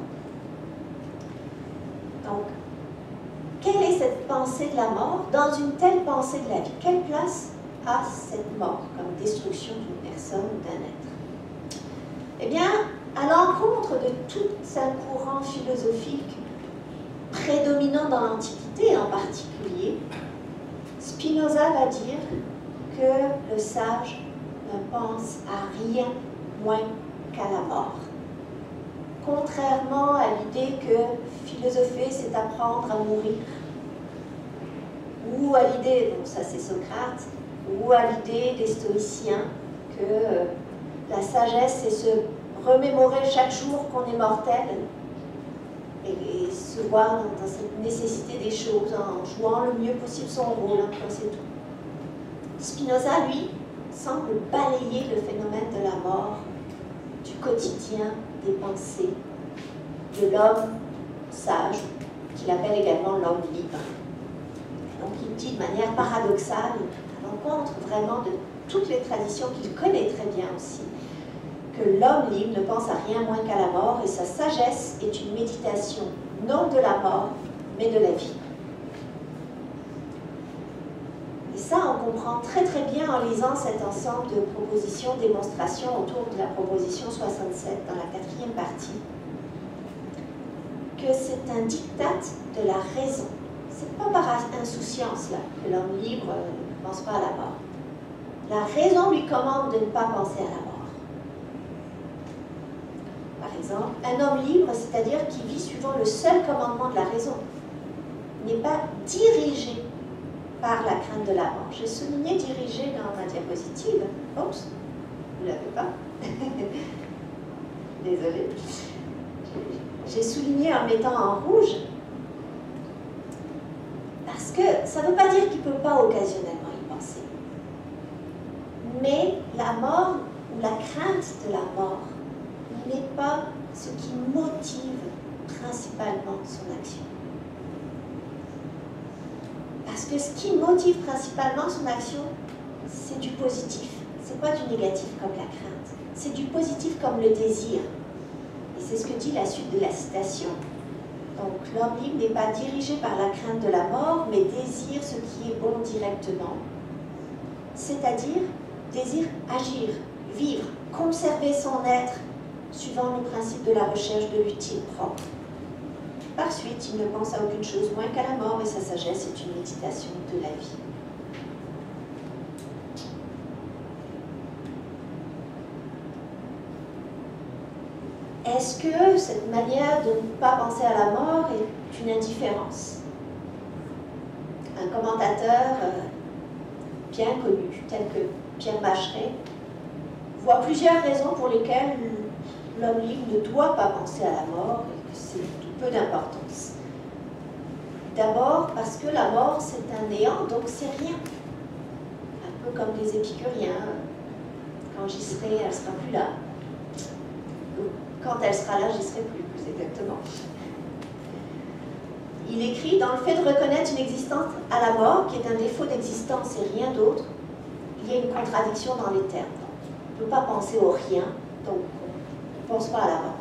Donc, quelle est cette pensée de la mort dans une telle pensée de la vie? Quelle place a cette mort comme destruction d'une personne ou d'un être? Eh bien, à l'encontre de tout un courant philosophique prédominant dans l'Antiquité en particulier, Spinoza va dire que le sage ne pense à rien moins qu'à la mort. Contrairement à l'idée que philosopher, c'est apprendre à mourir, ou à l'idée, bon ça c'est Socrate, ou à l'idée des stoïciens que la sagesse c'est se remémorer chaque jour qu'on est mortel et se voir dans cette nécessité des choses en jouant le mieux possible son rôle, c'est tout. Spinoza, lui, semble balayer le phénomène de la mort du quotidien des pensées de l'homme sage, qu'il appelle également l'homme libre. Donc il dit de manière paradoxale, à l'encontre vraiment de toutes les traditions qu'il connaît très bien aussi, que l'homme libre ne pense à rien moins qu'à la mort et sa sagesse est une méditation non de la mort, mais de la vie. Et ça, on comprend très très bien en lisant cet ensemble de propositions, démonstrations autour de la proposition 67 dans la 4e partie, que c'est un diktat de la raison. C'est pas par insouciance là, que l'homme libre ne pense pas à la mort. La raison lui commande de ne pas penser à la mort. Par exemple, un homme libre, c'est-à-dire qui vit suivant le seul commandement de la raison, n'est pas dirigé par la crainte de la mort. J'ai souligné dirigé dans ma diapositive. Oups, vous ne l'avez pas. Désolée. J'ai souligné en mettant en rouge parce que ça ne veut pas dire qu'il ne peut pas occasionnellement y penser. Mais la mort ou la crainte de la mort n'est pas ce qui motive principalement son action. Parce que ce qui motive principalement son action, c'est du positif. C'est pas du négatif comme la crainte. C'est du positif comme le désir. Et c'est ce que dit la suite de la citation. Donc l'homme libre n'est pas dirigé par la crainte de la mort, mais désire ce qui est bon directement. C'est-à-dire désire agir, vivre, conserver son être, suivant le principe de la recherche de l'utile propre. Par suite, il ne pense à aucune chose moins qu'à la mort, et sa sagesse est une méditation de la vie. Est-ce que cette manière de ne pas penser à la mort est une indifférence? Un commentateur bien connu, tel que Pierre Macheret, voit plusieurs raisons pour lesquelles l'homme libre ne doit pas penser à la mort et que c'est de peu d'importance. D'abord parce que la mort c'est un néant, donc c'est rien. Un peu comme les épicuriens, quand j'y serai, elle ne sera plus là. Quand elle sera là, j'y serai plus exactement. Il écrit, dans le fait de reconnaître une existence à la mort, qui est un défaut d'existence et rien d'autre, il y a une contradiction dans les termes. On ne peut pas penser au rien, donc on ne pense pas à la mort.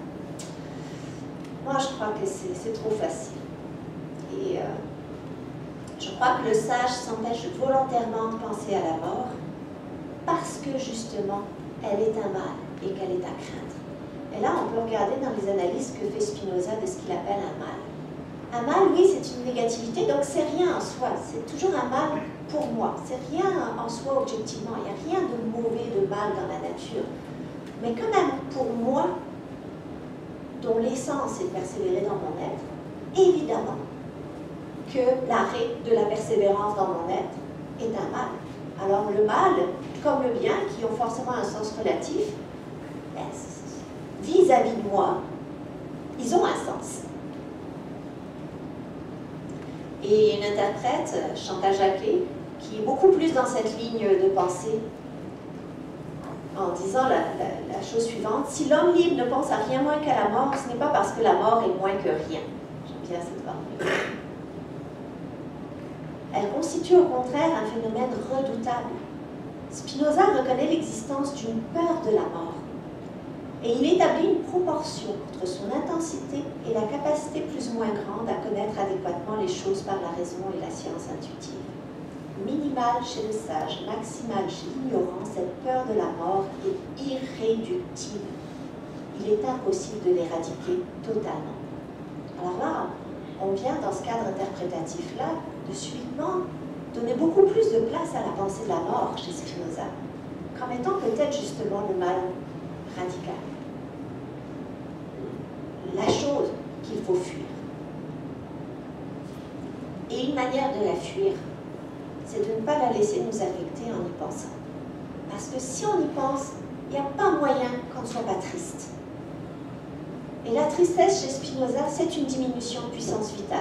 Moi, je crois que c'est trop facile. Et je crois que le sage s'empêche volontairement de penser à la mort parce que, justement, elle est un mal et qu'elle est à craindre. Et là, on peut regarder dans les analyses que fait Spinoza de ce qu'il appelle un mal. Un mal, oui, c'est une négativité, donc c'est rien en soi. C'est toujours un mal pour moi. C'est rien en soi objectivement. Il n'y a rien de mauvais, de mal dans la nature. Mais quand même, pour moi, dont l'essence est de persévérer dans mon être, évidemment que l'arrêt de la persévérance dans mon être est un mal. Alors le mal, comme le bien, qui ont forcément un sens relatif, vis-à-vis de moi, ils ont un sens. Et une interprète, Chantal Jacquet, qui est beaucoup plus dans cette ligne de pensée, en disant la chose suivante: si l'homme libre ne pense à rien moins qu'à la mort, ce n'est pas parce que la mort est moins que rien. J'aime bien cette formule. Elle constitue au contraire un phénomène redoutable. Spinoza reconnaît l'existence d'une peur de la mort. Et il établit une proportion entre son intensité et la capacité plus ou moins grande à connaître adéquatement les choses par la raison et la science intuitive. Minimale chez le sage, maximale chez l'ignorant, cette peur de la mort est irréductible. Il est impossible de l'éradiquer totalement. Alors là, on vient dans ce cadre interprétatif-là de subitement donner beaucoup plus de place à la pensée de la mort chez Spinoza, comme étant peut-être justement le mal radical. La chose qu'il faut fuir. Et une manière de la fuir, c'est de ne pas la laisser nous affecter en y pensant. Parce que si on y pense, il n'y a pas moyen qu'on ne soit pas triste. Et la tristesse chez Spinoza, c'est une diminution de puissance vitale.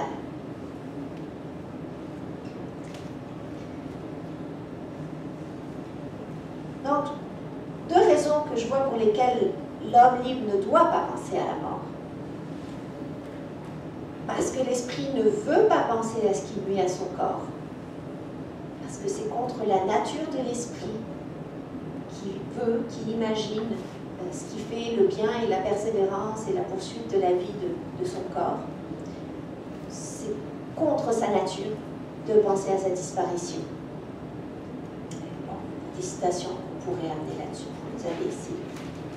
Donc, deux raisons que je vois pour lesquelles l'homme libre ne doit pas penser à la mort. Parce que l'esprit ne veut pas penser à ce qui nuit à son corps. Parce que c'est contre la nature de l'esprit qui veut, qui imagine ce qui fait le bien et la persévérance et la poursuite de la vie de son corps. C'est contre sa nature de penser à sa disparition. Bon, des citations qu'on pourrait amener là-dessus, vous avez ici.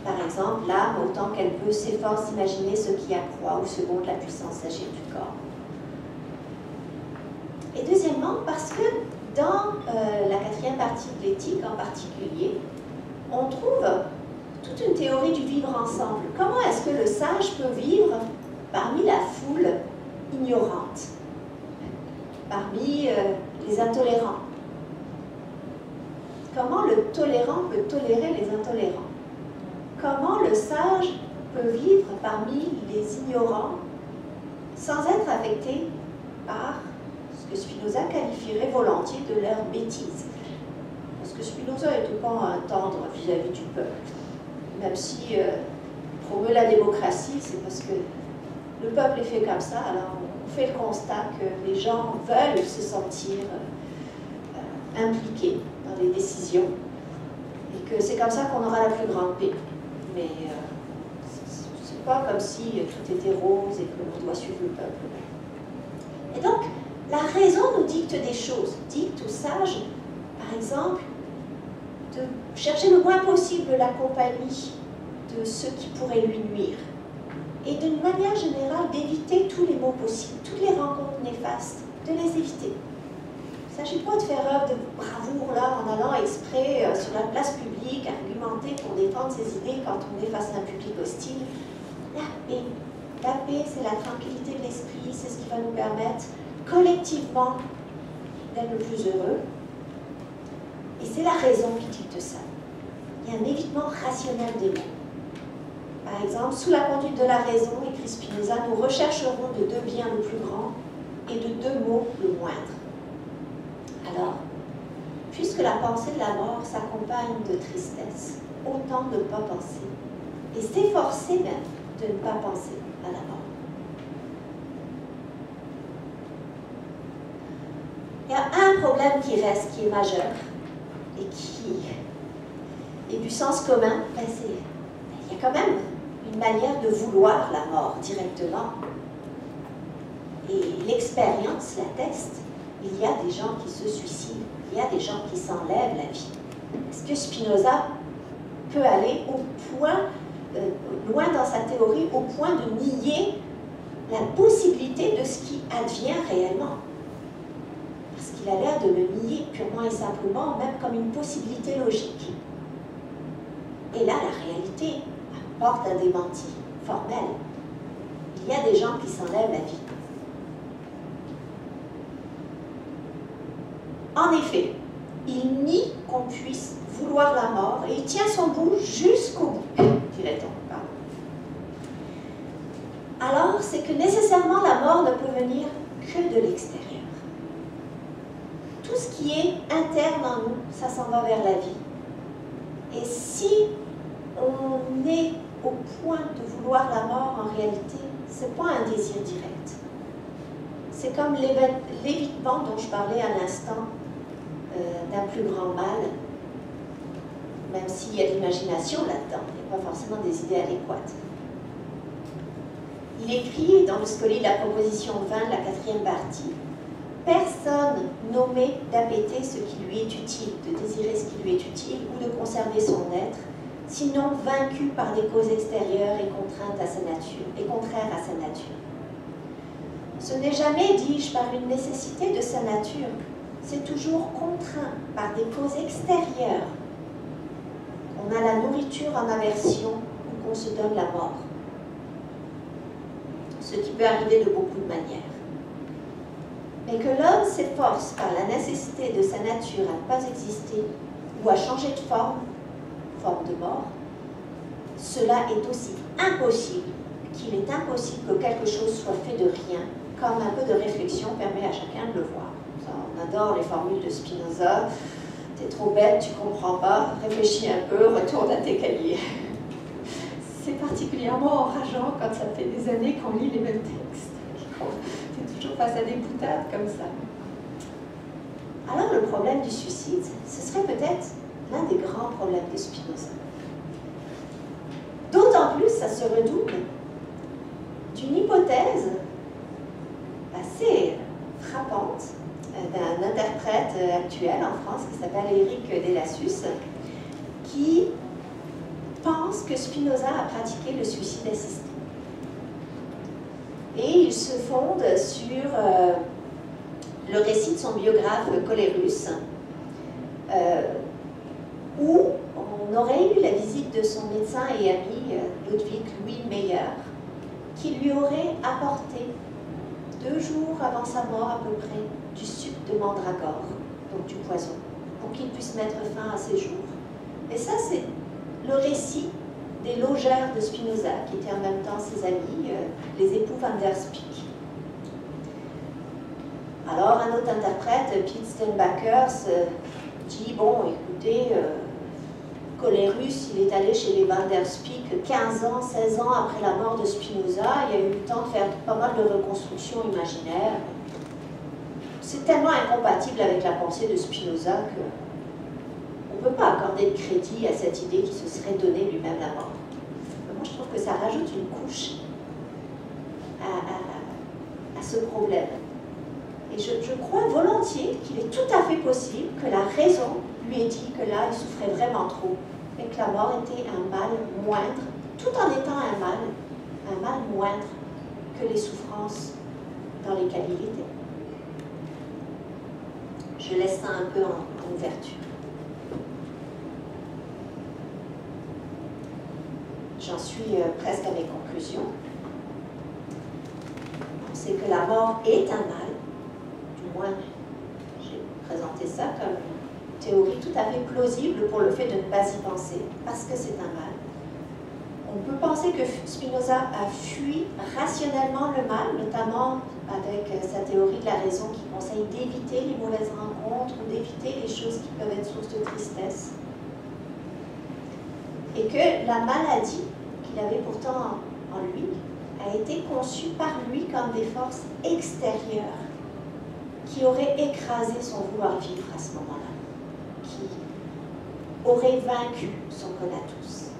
Par exemple, l'âme, autant qu'elle peut, s'efforce d'imaginer ce qui accroît ou seconde la puissance d'agir du corps. Et deuxièmement, parce que dans la quatrième partie de l'éthique en particulier, on trouve toute une théorie du vivre ensemble. Comment est-ce que le sage peut vivre parmi la foule ignorante, parmi les intolérants? Comment le tolérant peut tolérer les intolérants? Comment le sage peut vivre parmi les ignorants sans être affecté par ce que Spinoza qualifierait volontiers de leur bêtise? Parce que Spinoza n'était pas un tendre vis-à-vis du peuple. même si promeut la démocratie, c'est parce que le peuple est fait comme ça, alors on fait le constat que les gens veulent se sentir impliqués dans les décisions, et que c'est comme ça qu'on aura la plus grande paix. Mais c'est pas comme si tout était rose et que l'on doit suivre le peuple. Et donc, la raison nous dicte des choses, dicte aux sages, par exemple, de chercher le moins possible la compagnie de ceux qui pourraient lui nuire. Et d'une manière générale, d'éviter tous les maux possibles, toutes les rencontres néfastes, de les éviter. Il ne s'agit pas de faire œuvre de bravoure là, en allant exprès sur la place publique, argumenter pour défendre ses idées quand on est face à un public hostile. La paix, c'est la tranquillité de l'esprit, c'est ce qui va nous permettre collectivement d'être le plus heureux. Et c'est la raison qui dicte ça. Il y a un évitement rationnel des mots. Par exemple, sous la conduite de la raison, écrit Spinoza, nous rechercherons de deux biens le plus grand et de deux maux le moindre. Alors, puisque la pensée de la mort s'accompagne de tristesse, autant ne pas penser, et s'efforcer même de ne pas penser à la mort. Il y a un problème qui reste, qui est majeur, et qui est du sens commun, il y a quand même une manière de vouloir la mort directement. Et l'expérience l'atteste. Il y a des gens qui se suicident, il y a des gens qui s'enlèvent la vie. Est-ce que Spinoza peut aller au point, loin dans sa théorie, au point de nier la possibilité de ce qui advient réellement? Parce qu'il a l'air de le nier purement et simplement, même comme une possibilité logique. Et là, la réalité porte un démenti formel. Il y a des gens qui s'enlèvent la vie. En effet, il nie qu'on puisse vouloir la mort et il tient son bout jusqu'au bout, dirait-on. Alors, c'est que nécessairement la mort ne peut venir que de l'extérieur. Tout ce qui est interne en nous, ça s'en va vers la vie. Et si on est au point de vouloir la mort, en réalité, ce n'est pas un désir direct. C'est comme l'évitement dont je parlais à l'instant, d'un plus grand mal, même s'il y a de l'imagination là-dedans, il n'y a pas forcément des idées adéquates. Il écrit dans le Scoli de la proposition 20, la 4e partie, « Personne nommé d'appéter ce qui lui est utile, de désirer ce qui lui est utile ou de conserver son être, sinon vaincu par des causes extérieures et contraintes à sa nature, et contraires à sa nature. Ce n'est jamais, dis-je, par une nécessité de sa nature, c'est toujours contraint par des causes extérieures. On a la nourriture en aversion ou qu'on se donne la mort. Ce qui peut arriver de beaucoup de manières. Mais que l'homme s'efforce par la nécessité de sa nature à ne pas exister ou à changer de forme de mort, cela est aussi impossible qu'il est impossible que quelque chose soit fait de rien, comme un peu de réflexion permet à chacun de le voir. Ça, on adore les formules de Spinoza. T'es trop bête, tu comprends pas, réfléchis un peu, retourne à tes cahiers. C'est particulièrement enrageant quand ça fait des années qu'on lit les mêmes textes. T'es toujours face à des boutades comme ça. Alors le problème du suicide, ce serait peut-être l'un des grands problèmes de Spinoza. D'autant plus, ça se redouble d'une hypothèse assez frappante d'un interprète actuel en France qui s'appelle Éric Delassus, qui pense que Spinoza a pratiqué le suicide assisté. Et il se fonde sur le récit de son biographe Colérus, où on aurait eu la visite de son médecin et ami Ludwig Louis Meyer, qui lui aurait apporté 2 jours avant sa mort à peu près du suc de mandragore, donc du poison, pour qu'il puisse mettre fin à ses jours. Et ça, c'est le récit des logeurs de Spinoza, qui étaient en même temps ses amis, les époux van der Spyk. Alors, un autre interprète, Piet Steenbakers, dit, bon, écoutez, Colerus, il est allé chez les Van der Spyk 15 ans, 16 ans après la mort de Spinoza. Il a eu le temps de faire pas mal de reconstructions imaginaires. C'est tellement incompatible avec la pensée de Spinoza qu'on ne peut pas accorder de crédit à cette idée qu'il se serait donné lui-même la mort. Moi, je trouve que ça rajoute une couche à ce problème. Et je crois volontiers qu'il est tout à fait possible que la raison lui ait dit que là, il souffrait vraiment trop, et que la mort était un mal moindre, tout en étant un mal moindre que les souffrances dans lesquelles il était. Je laisse ça un peu en ouverture. J'en suis presque à mes conclusions. C'est que la mort est un mal, du moins j'ai présenté ça comme une théorie tout à fait plausible pour le fait de ne pas y penser, parce que c'est un mal. On peut penser que Spinoza a fui rationnellement le mal, notamment avec sa théorie de la raison qui conseille d'éviter les mauvaises rencontres ou d'éviter les choses qui peuvent être source de tristesse. Et que la maladie qu'il avait pourtant en lui a été conçue par lui comme des forces extérieures qui auraient écrasé son vouloir vivre à ce moment-là, qui auraient vaincu son conatus.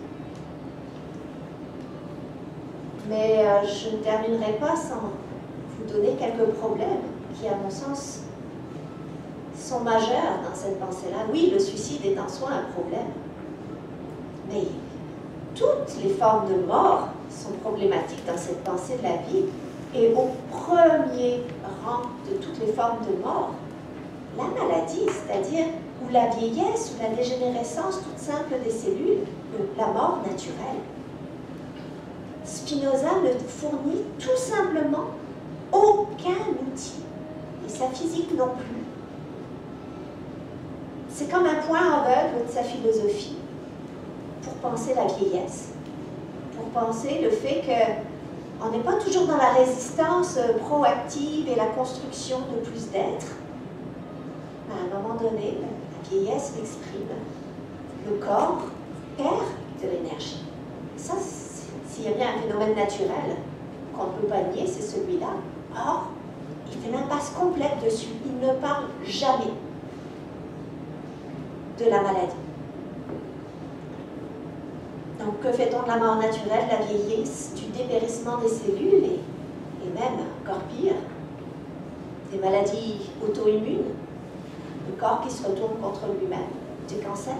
Mais je ne terminerai pas sans vous donner quelques problèmes qui, à mon sens, sont majeurs dans cette pensée-là. Oui, le suicide est en soi un problème, mais toutes les formes de mort sont problématiques dans cette pensée de la vie. Et au premier rang de toutes les formes de mort, la maladie, c'est-à-dire ou la vieillesse ou la dégénérescence toute simple des cellules, la mort naturelle. Spinoza ne fournit tout simplement aucun outil, et sa physique non plus. C'est comme un point aveugle de sa philosophie pour penser la vieillesse, pour penser le fait qu'on n'est pas toujours dans la résistance proactive et la construction de plus d'êtres. À un moment donné, la vieillesse l'exprime. Le corps perd de l'énergie. Ça, s'il y a bien un phénomène naturel qu'on ne peut pas nier, c'est celui-là. Or, il fait l'impasse complète dessus. Il ne parle jamais de la maladie. Donc, que fait-on de la mort naturelle, la vieillesse, du dépérissement des cellules et même, encore pire, des maladies auto-immunes, le corps qui se retourne contre lui-même, des cancers?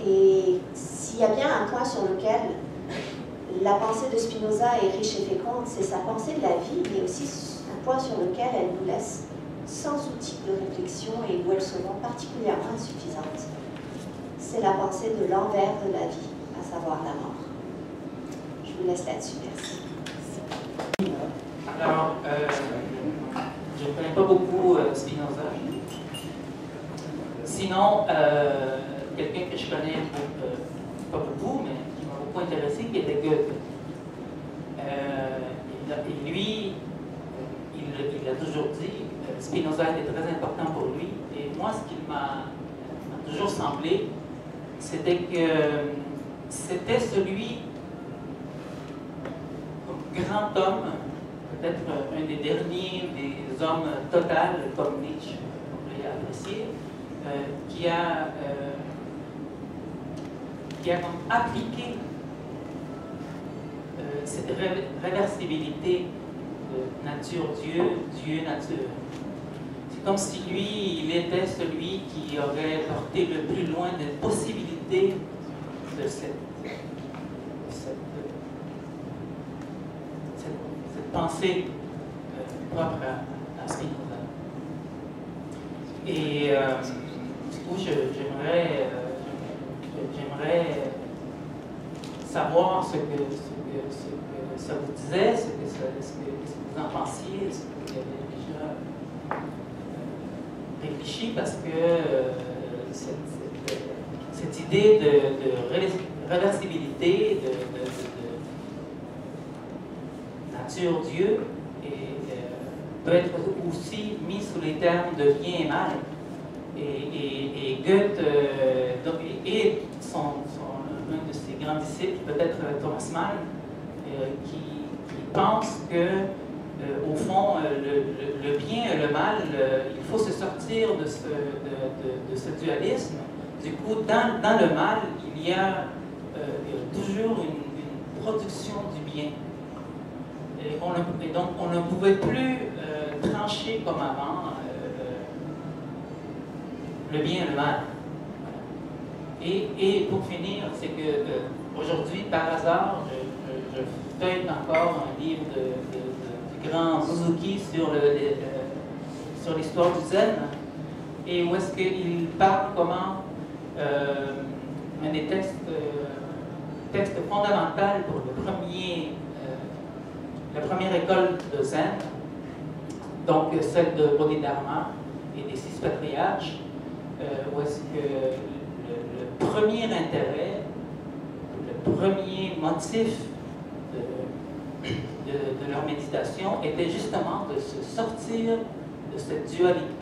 Et s'il y a bien un point sur lequel la pensée de Spinoza est riche et féconde, c'est sa pensée de la vie, mais aussi un point sur lequel elle nous laisse sans outil de réflexion et où elle se montre particulièrement insuffisante. C'est la pensée de l'envers de la vie, à savoir la mort. Je vous laisse là-dessus, merci. Alors, je ne connais pas beaucoup Spinoza. Sinon, quelqu'un que je connais, pas beaucoup, mais qui m'a beaucoup intéressé, qui était Goethe. Et lui, il a toujours dit, Spinoza était très important pour lui. Et moi, ce qui m'a toujours semblé, c'était que c'était celui, comme grand homme, peut-être un des derniers des hommes total, comme Nietzsche, on pourrait apprécier, qui a comme appliqué cette réversibilité de nature-Dieu, Dieu-nature. C'est comme si lui, il était celui qui aurait porté le plus loin des possibilités de cette pensée propre à Spinoza. Et du coup, j'aimerais savoir ce que ça vous disait, ce que vous en pensiez, ce que vous avez déjà réfléchi, parce que cette idée de réversibilité, de nature-Dieu, peut être aussi mise sous les termes de bien et mal. Et Goethe et un de ses grands disciples, peut-être Thomas Mann, qui pense que, au fond, le bien et le mal, il faut se sortir de ce dualisme. Du coup, dans le mal, il y a toujours une production du bien. Et donc, on ne pouvait plus trancher comme avant le bien et le mal. Et pour finir, c'est que aujourd'hui, par hasard, je feuille encore un livre du grand Suzuki sur l'histoire du Zen, et où est-ce qu'il parle comment un des textes fondamentaux pour la première école de Zen, donc celle de Bodhidharma et des 6 patriarches, où est-ce que le premier intérêt, le premier motif de leur méditation était justement de se sortir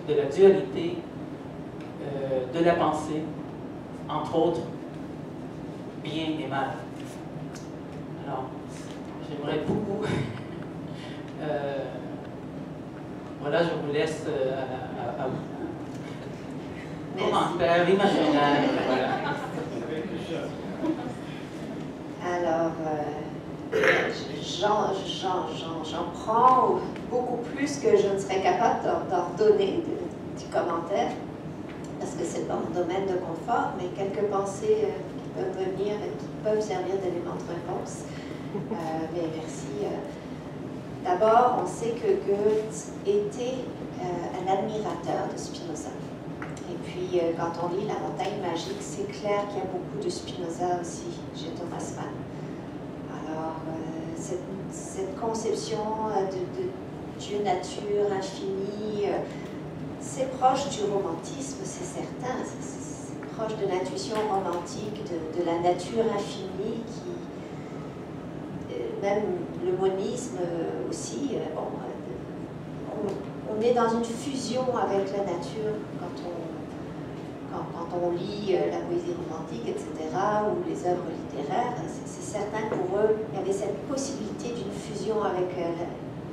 de la dualité de la pensée, entre autres, bien et mal. Alors, j'aimerais beaucoup... voilà, je vous laisse à vous. Commentaire imaginaire. Voilà. Alors, j'en prends beaucoup plus que je ne serais capable d'en donner du commentaire, parce que c'est pas mon domaine de confort, mais quelques pensées qui peuvent venir et qui peuvent servir d'éléments de réponse. Mais merci. D'abord, on sait que Goethe était un admirateur de Spinoza. Et puis, quand on lit La montagne magique, c'est clair qu'il y a beaucoup de Spinoza aussi chez Thomas Mann. Alors, cette conception de Dieu nature, infini, c'est proche du romantisme, c'est certain. C'est proche de l'intuition romantique, de la nature infinie, même le monisme aussi. On est dans une fusion avec la nature quand on lit la poésie romantique, etc., ou les œuvres littéraires. C'est certain que pour eux, il y avait cette possibilité d'une fusion avec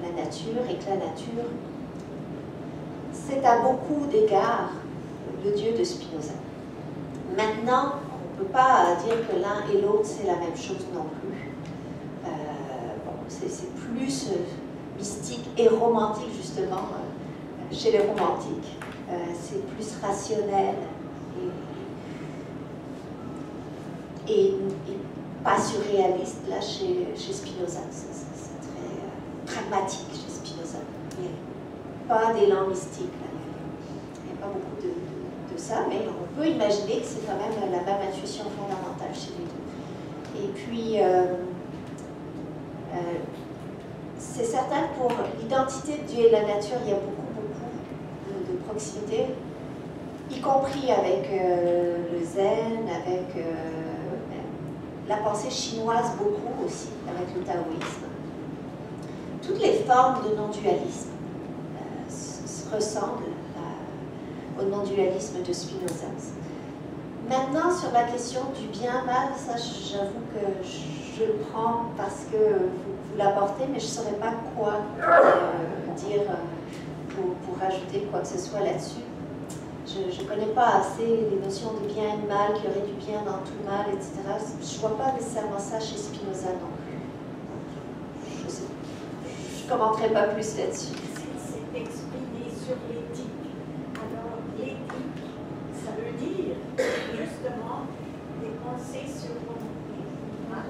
la nature, et que la nature, c'est à beaucoup d'égards le Dieu de Spinoza. Maintenant, on ne peut pas dire que l'un et l'autre, c'est la même chose non plus. C'est plus mystique et romantique, justement, chez les romantiques. C'est plus rationnel et pas surréaliste, là, chez Spinoza. C'est très pragmatique chez Spinoza. Il n'y a pas d'élan mystique, là. Il n'y a pas beaucoup de ça, mais on peut imaginer que c'est quand même la même intuition fondamentale chez les deux. Et puis, c'est certain que pour l'identité de Dieu et la nature, il y a beaucoup de proximité, y compris avec le zen, avec la pensée chinoise beaucoup aussi, avec le taoïsme. Toutes les formes de non-dualisme ressemblent au non-dualisme de Spinoza. Maintenant, sur la question du bien-mal, ça j'avoue que je le prends parce que vous l'apportez, mais je ne saurais pas quoi dire pour ajouter quoi que ce soit là-dessus. Je ne connais pas assez les notions de bien et de mal, qu'il y aurait du bien dans tout le mal, etc. Je ne vois pas nécessairement ça chez Spinoza non plus. Je ne commenterai pas plus là-dessus. C'est exprimé sur l'éthique. Alors, l'éthique, ça veut dire justement des pensées sur le mal.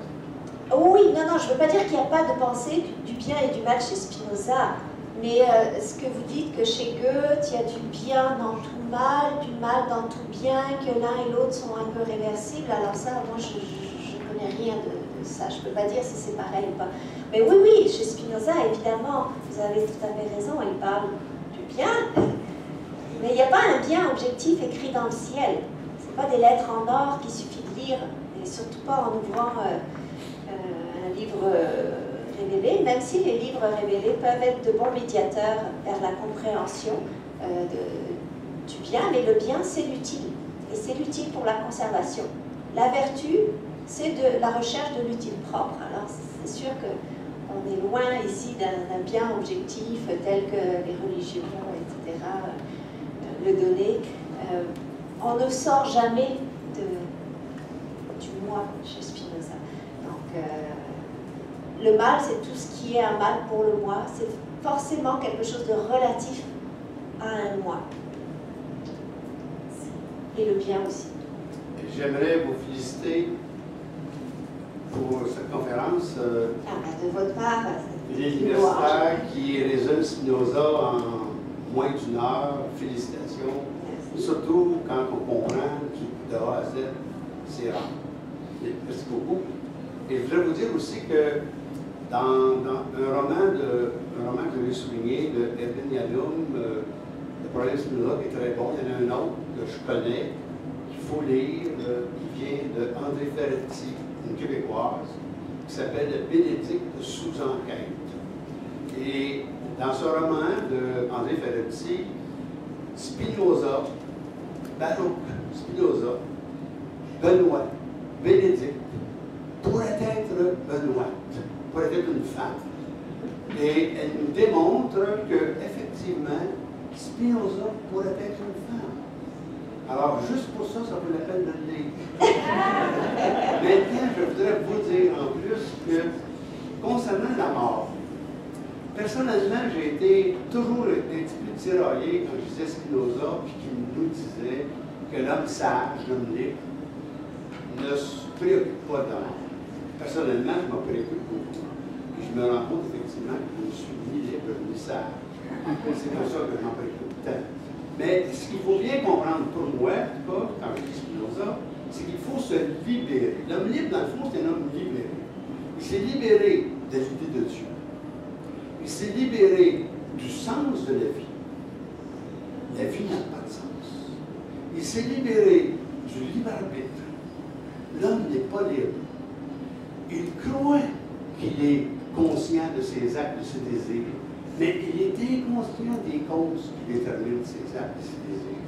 Oui, non, je ne veux pas dire qu'il n'y a pas de pensée du bien et du mal chez Spinoza. Mais ce que vous dites que chez Goethe, il y a du bien dans tout mal, du mal dans tout bien, que l'un et l'autre sont un peu réversibles, alors ça, moi, je ne connais rien de ça. Je ne peux pas dire si c'est pareil ou pas. Mais oui, chez Spinoza, évidemment, vous avez tout à fait raison, il parle du bien, mais il n'y a pas un bien objectif écrit dans le ciel. Ce n'est pas des lettres en or qu'il suffit de lire, et surtout pas en ouvrant un livre... révélés, même si les livres révélés peuvent être de bons médiateurs vers la compréhension du bien bien, mais le bien, c'est l'utile. Et c'est l'utile pour la conservation. La vertu, c'est de la recherche de l'utile propre. Alors, c'est sûr qu'on est loin ici d'un bien objectif tel que les religions, etc., le donner. On ne sort jamais du moi chez Spinoza. Donc, le mal, c'est tout ce qui est un mal pour le moi. C'est forcément quelque chose de relatif à un moi. Et le bien aussi. J'aimerais vous féliciter pour cette conférence. De votre part, Les universitaires qui résument Spinoza en moins d'une heure. Félicitations. merci. Surtout quand on comprend tout de A à Z, c'est rare. Merci beaucoup. Et je voudrais vous dire aussi que dans un roman que je vais souligner, de Edwin Yalom, le problème Spinoza, qui est très bon, il y en a un autre que je connais, qu'il faut lire, il vient de André Ferretti, une Québécoise, qui s'appelle Bénédicte sous enquête. Et dans ce roman de André Ferretti, Spinoza, Baruch Spinoza, Benoît, Bénédicte, pourrait être Benoît, pourrait être une femme. Et elle nous démontre qu'effectivement, Spinoza pourrait être une femme. Alors, juste pour ça, ça vaut la peine de le lire. Maintenant, je voudrais vous dire en plus que, concernant la mort, personnellement, j'ai toujours été un petit peu tiraillé quand je disais Spinoza, puis qu'il nous disait que l'homme sage, l'homme libre, ne se préoccupe pas de la mort. Personnellement, je me préoccupe beaucoup. Et je me rends compte effectivement que je ne suis ni libre ni sage. C'est pour ça que j'en préoccupe tant. Mais ce qu'il faut bien comprendre pour moi, en tout cas, quand je dis Spinoza, c'est qu'il faut se libérer. L'homme libre, dans le fond, c'est un homme libéré. Il s'est libéré de l'idée de Dieu. Il s'est libéré du sens de la vie. La vie n'a pas de sens. Il s'est libéré du libre arbitre. L'homme n'est pas libre. Il croit qu'il est conscient de ses actes, de ses désirs, mais il est inconscient des causes qui déterminent ses actes et ses désirs.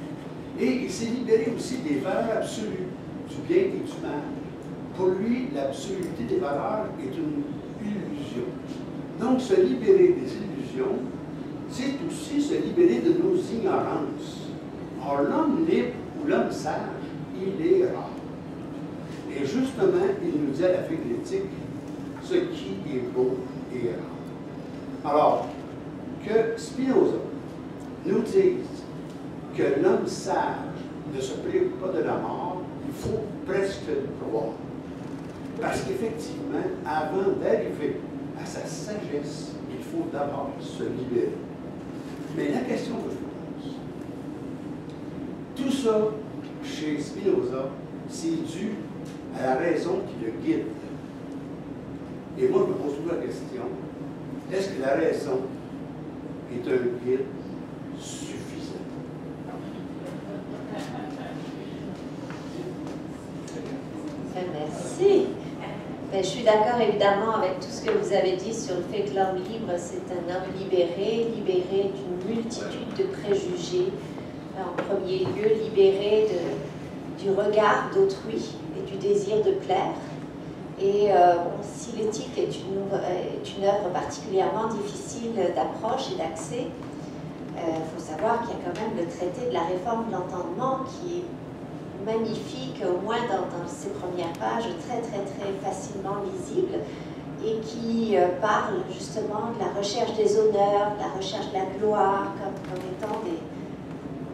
Et il s'est libéré aussi des valeurs absolues, du bien et du mal. Pour lui, l'absoluté des valeurs est une illusion. Donc, se libérer des illusions, c'est aussi se libérer de nos ignorances. Or, l'homme libre ou l'homme sage, il est rare. Et justement, il nous dit à la fin de l'éthique, ce qui est beau est rare. Alors, que Spinoza nous dise que l'homme sage ne se préoccupe pas de la mort, il faut presque le croire. Parce qu'effectivement, avant d'arriver à sa sagesse, il faut d'abord se libérer. Mais la question que je vous pose, tout ça, chez Spinoza, c'est dû à la raison qui le guide. Et moi, je me pose toujours la question, est-ce que la raison est un guide suffisant? Merci. Ben, je suis d'accord évidemment avec tout ce que vous avez dit sur le fait que l'homme libre, c'est un homme libéré, libéré d'une multitude de préjugés. En premier lieu, libéré du regard d'autrui et du désir de plaire. Et si l'éthique est une œuvre particulièrement difficile d'approche et d'accès, il faut savoir qu'il y a quand même le traité de la réforme de l'entendement qui est magnifique, au moins dans ses premières pages, très facilement lisible, et qui parle justement de la recherche des honneurs, de la recherche de la gloire, comme étant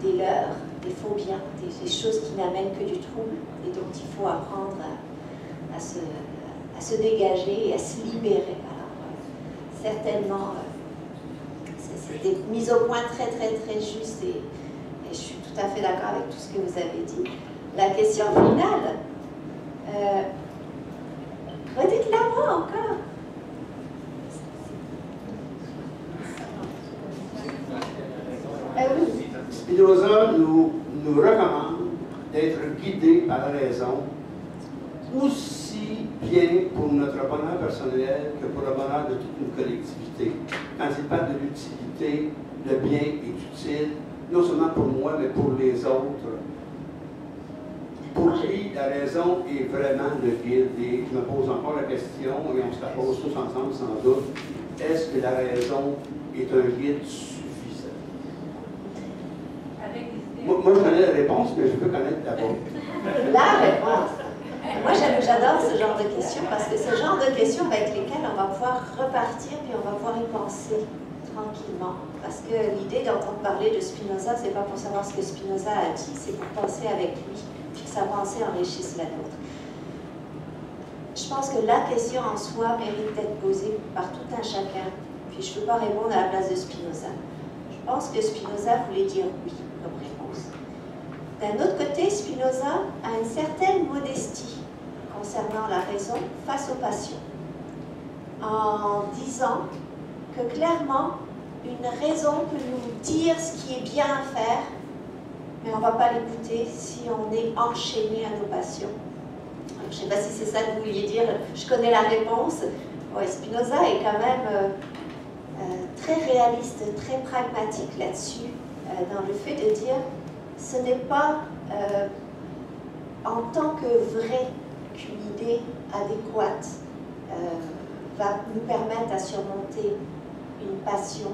des leurres, des faux biens, des choses qui n'amènent que du trouble, et dont il faut apprendre à se dégager et à se libérer. Alors, certainement, c'est des mises au point très justes, et je suis tout à fait d'accord avec tout ce que vous avez dit. La question finale, redites-la moi encore. Oui. Spinoza nous recommande d'être guidés par la raison, aussi bien pour notre bonheur personnel que pour le bonheur de toute une collectivité. Quand il parle de l'utilité, le bien est utile, non seulement pour moi, mais pour les autres. Pour lui, la raison est vraiment le guide. Et je me pose encore la question, et on se la pose tous ensemble sans doute, est-ce que la raison est un guide suffisant? Moi, je connais la réponse, mais je veux connaître la vôtre. La réponse. Moi, j'adore ce genre de questions parce que ce genre de questions avec lesquelles on va pouvoir repartir puis on va pouvoir y penser tranquillement. Parce que l'idée d'entendre parler de Spinoza, c'est pas pour savoir ce que Spinoza a dit, c'est pour penser avec lui, puis que sa pensée enrichisse la nôtre. Je pense que la question en soi mérite d'être posée par tout un chacun, puis je ne peux pas répondre à la place de Spinoza. Je pense que Spinoza voulait dire oui comme réponse. D'un autre côté, Spinoza a une certaine modestie concernant la raison face aux passions, en disant que clairement, une raison peut nous dire ce qui est bien à faire, mais on ne va pas l'écouter si on est enchaîné à nos passions. Alors, je ne sais pas si c'est ça que vous vouliez dire, je connais la réponse. Ouais, Spinoza est quand même très réaliste, très pragmatique là-dessus, dans le fait de dire ce n'est pas en tant que vrai qu'une idée adéquate va nous permettre à surmonter une passion,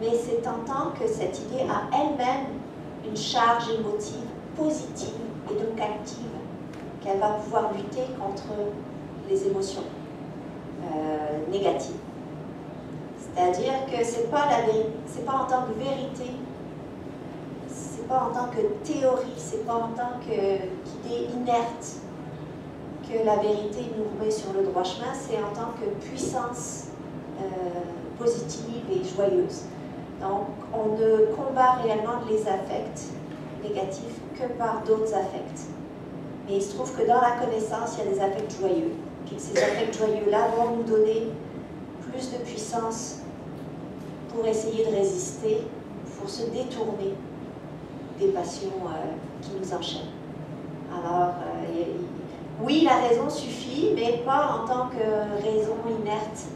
mais c'est en tant que cette idée a elle-même une charge émotive positive et donc active qu'elle va pouvoir lutter contre les émotions négatives. C'est-à-dire que c'est pas en tant que vérité, c'est pas en tant que théorie, c'est pas en tant qu'idée inerte que la vérité nous remet sur le droit chemin, c'est en tant que puissance positive et joyeuse. Donc, on ne combat réellement les affects négatifs que par d'autres affects. Mais il se trouve que dans la connaissance, il y a des affects joyeux. Puis ces affects joyeux-là vont nous donner plus de puissance pour essayer de résister, pour se détourner des passions qui nous enchaînent. Alors, oui, la raison suffit, mais pas en tant que raison inerte,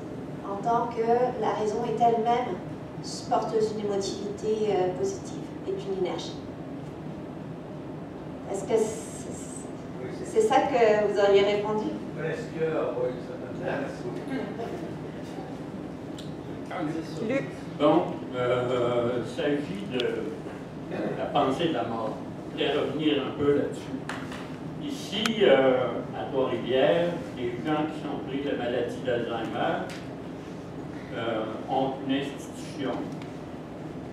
en tant que la raison est elle-même porteuse d'une émotivité positive et d'une énergie. Est-ce que c'est ça que vous auriez répondu? Presque, oui, ça m'intéresse. Luc. Bon, il s'agit de la pensée de la mort. Je voudrais revenir un peu là-dessus. Ici, à Trois-Rivières, les gens qui sont pris de la maladie d'Alzheimer ont une institution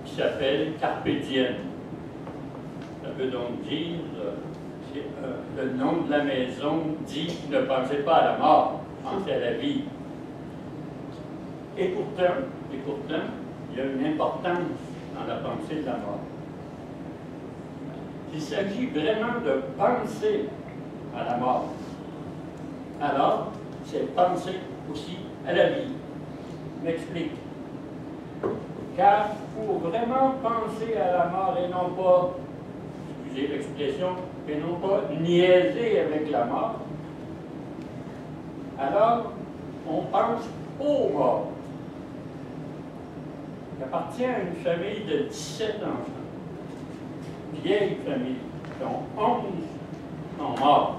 qui s'appelle Carpe Diem. Ça veut donc dire, le nom de la maison dit « Ne pensez pas à la mort, pensez à la vie ». Et pourtant, il y a une importance dans la pensée de la mort. Il s'agit vraiment de penser à la mort. Alors, c'est penser aussi à la vie. Je m'explique. Car pour vraiment penser à la mort et non pas, excusez l'expression, et non pas niaiser avec la mort, alors on pense aux morts. J'appartiens à une famille de 17 enfants, vieille famille, dont 11 sont morts,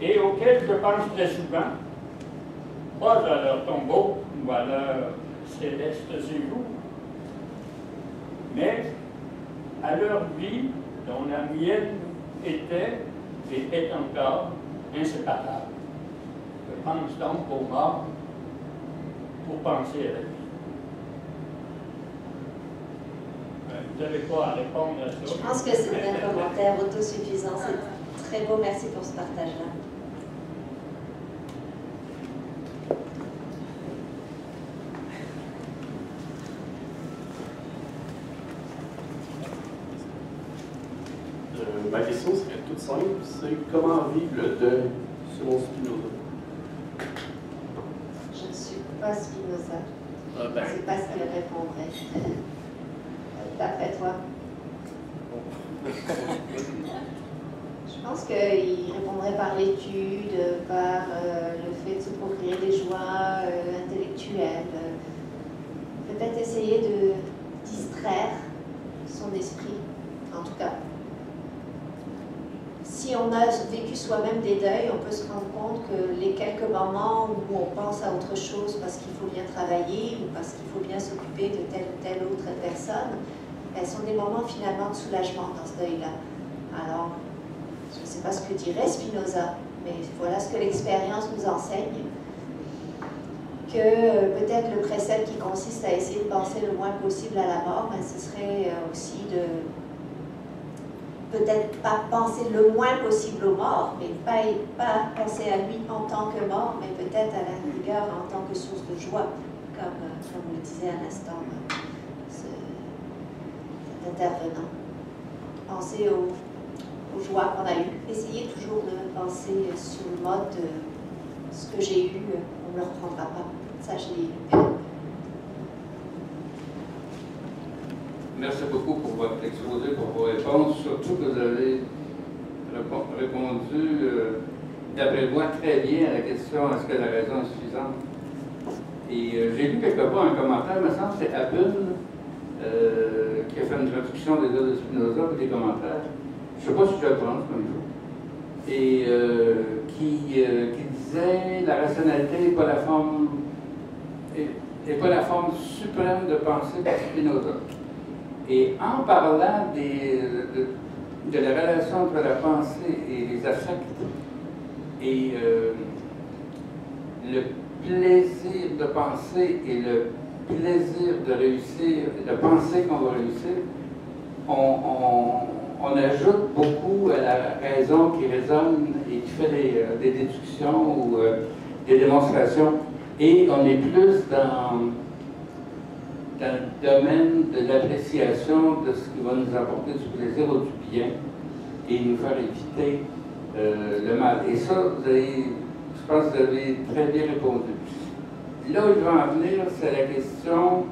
et auxquels je pense très souvent, pas à leur tombeau ou à leur céleste séjour, mais à leur vie dont la mienne était et est encore inséparable. Je pense donc aux morts pour penser à la vie. Vous n'avez pas à répondre à ça? Je pense que c'est un commentaire autosuffisant. C'est très beau. Merci pour ce partage-là. Ma question serait toute simple, c'est comment vivre le deuil selon Spinoza? Je ne suis pas Spinoza. Je ne sais pas ce qu'il répondrait. D'après toi? Je pense qu'il répondrait par l'étude, par le fait de se procurer des joies intellectuelles. Peut-être essayer distraire son esprit, en tout cas. Si on a vécu soi-même des deuils, on peut se rendre compte que les quelques moments où on pense à autre chose parce qu'il faut bien travailler ou parce qu'il faut bien s'occuper de telle ou telle autre personne, elles sont des moments finalement de soulagement dans ce deuil-là. Alors, je ne sais pas ce que dirait Spinoza, mais voilà ce que l'expérience nous enseigne, que peut-être le précepte qui consiste à essayer de penser le moins possible à la mort, ben, ce serait aussi de peut-être pas penser le moins possible aux morts, mais pas penser à lui en tant que mort, mais peut-être à la rigueur en tant que source de joie, comme vous le disiez à l'instant, cet intervenant. Penser aux joies qu'on a eues. Essayez toujours de penser sur le mode de ce que j'ai eu, on ne le reprendra pas. Ça, je l'ai eu. Merci beaucoup pour votre exposé, pour vos réponses, surtout que vous avez répondu, d'après moi, très bien à la question « Est-ce que la raison est suffisante ?» Et j'ai lu quelque part un commentaire, il me semble que c'est Abune qui a fait une traduction des œuvres de Spinoza avec des commentaires. Je ne sais pas si je le prononce comme il faut. Et qui disait « La rationalité n'est pas la forme suprême de pensée de Spinoza. » Et en parlant de la relation entre la pensée et les affects et le plaisir de penser et le plaisir de réussir, de penser qu'on va réussir, on ajoute beaucoup à la raison qui résonne et qui fait des déductions ou des démonstrations. Et on est plus dans le domaine de l'appréciation de ce qui va nous apporter du plaisir ou du bien et nous faire éviter le mal. Et ça, je pense que vous avez très bien répondu. Là où je veux en venir, c'est la question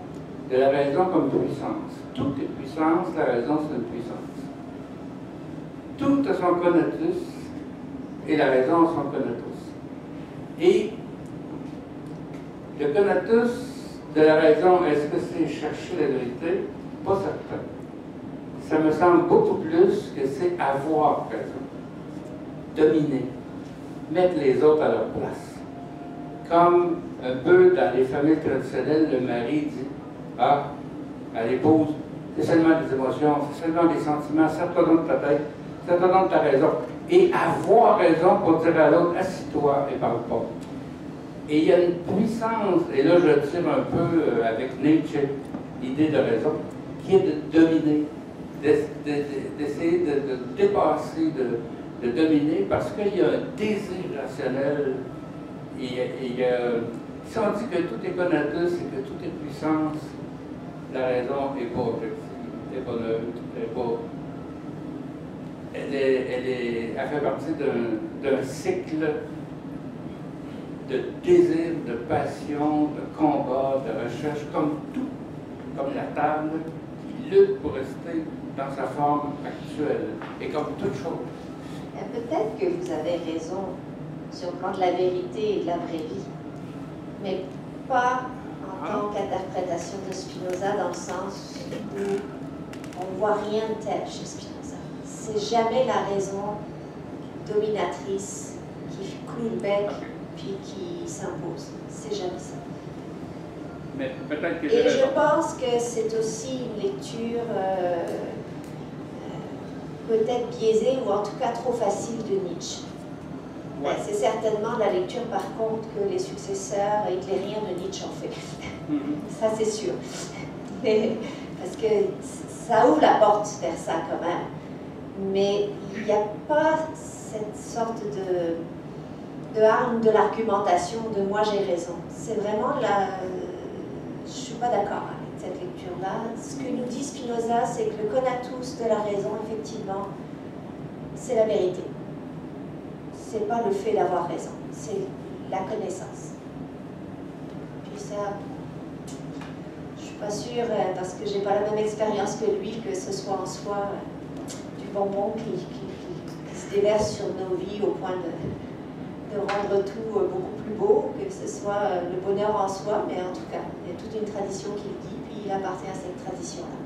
de la raison comme puissance. Toute est puissance, la raison c'est une puissance. Tout a son conatus et la raison a son conatus. Et le conatus de la raison, est-ce que c'est chercher la vérité? Pas certain. Ça me semble beaucoup plus que c'est avoir raison. Dominer. Mettre les autres à leur place. Comme un peu dans les familles traditionnelles, le mari dit à l'épouse, c'est seulement des émotions, c'est seulement des sentiments, ça te donne ta tête, ça te donne ta raison. Et avoir raison pour dire à l'autre, assis-toi et parle pas. Et il y a une puissance, et là je tire un peu avec Nietzsche, l'idée de raison, qui est de dominer, d'essayer de dépasser, de dominer, parce qu'il y a un désir rationnel. Si on dit que tout est conatus et que tout est puissance, la raison n'est pas objective, n'est pas neutre, elle fait partie d'un cycle de désir, de passion, de combat, de recherche, comme tout, comme la table qui lutte pour rester dans sa forme actuelle, et comme toute chose. Peut-être que vous avez raison sur le plan de la vérité et de la vraie vie, mais pas en tant qu'interprétation de Spinoza, dans le sens où on ne voit rien de tel chez Spinoza. C'est jamais la raison dominatrice qui cloue le bec puis qui s'impose. C'est jamais ça. Mais peut-être que et je pense que c'est aussi une lecture peut-être biaisée ou en tout cas trop facile de Nietzsche. Ouais. C'est certainement la lecture par contre que les successeurs hitlériens de Nietzsche ont fait. Ça c'est sûr. Parce que ça ouvre la porte vers ça quand même. Mais il n'y a pas cette sorte de arme de l'argumentation de moi j'ai raison. C'est vraiment je ne suis pas d'accord avec cette lecture-là. Ce que nous dit Spinoza, c'est que le conatus de la raison, effectivement, c'est la vérité. C'est pas le fait d'avoir raison, c'est la connaissance. Puis ça, je suis pas sûre, parce que j'ai pas la même expérience que lui, que ce soit en soi du bonbon qui se déverse sur nos vies au point de rendre tout beaucoup plus beau, que ce soit le bonheur en soi, mais en tout cas, il y a toute une tradition qui le dit, puis il appartient à cette tradition-là.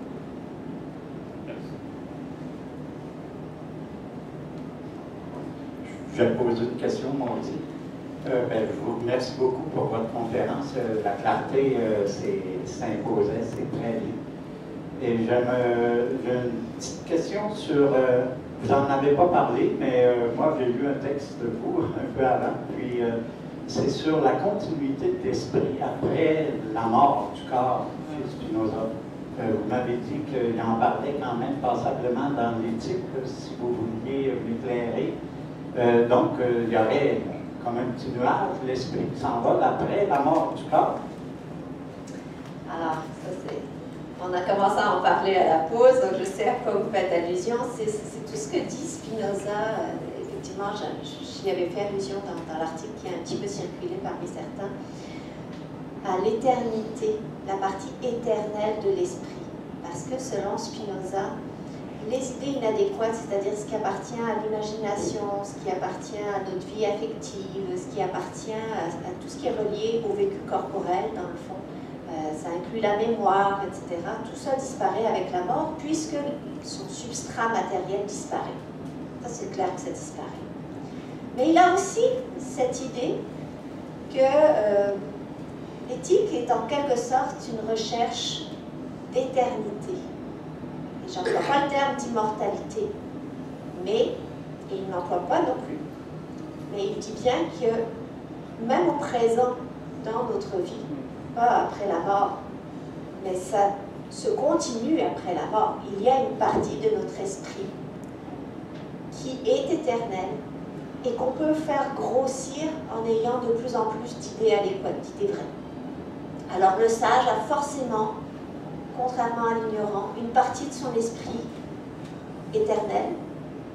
Je vais poser une question, mon dit. Je vous remercie beaucoup pour votre conférence. La clarté s'imposait, c'est très bien. Et j'ai une petite question sur... vous n'en avez pas parlé, mais moi j'ai lu un texte de vous un peu avant, puis c'est sur la continuité de l'esprit après la mort du corps chez Spinoza. Vous m'avez dit qu'il en parlait quand même passablement dans l'éthique, si vous vouliez m'éclairer. Donc, il y aurait comme un petit nuage, l'esprit qui s'envole après la mort du corps. Alors, ça c'est... On a commencé à en parler à la pause, donc je sais à quoi vous faites allusion. C'est tout ce que dit Spinoza. Effectivement, j'y avais fait allusion dans l'article qui a un petit peu circulé parmi certains, à l'éternité, la partie éternelle de l'esprit. Parce que selon Spinoza, les idées inadéquates, c'est-à-dire ce qui appartient à l'imagination, ce qui appartient à notre vie affective, ce qui appartient à tout ce qui est relié au vécu corporel, dans le fond, ça inclut la mémoire, etc. Tout ça disparaît avec la mort, puisque son substrat matériel disparaît. Ça, c'est clair que ça disparaît. Mais il a aussi cette idée que l'éthique est en quelque sorte une recherche d'éternité. Et j'emploie pas le terme d'immortalité, mais, et il n'emploie pas non plus, mais il dit bien que même au présent, dans notre vie, pas après la mort, mais ça se continue après la mort. Il y a une partie de notre esprit qui est éternelle et qu'on peut faire grossir en ayant de plus en plus d'idées adéquates, d'idées vraies. Alors le sage a forcément, contrairement à l'ignorant, une partie de son esprit éternel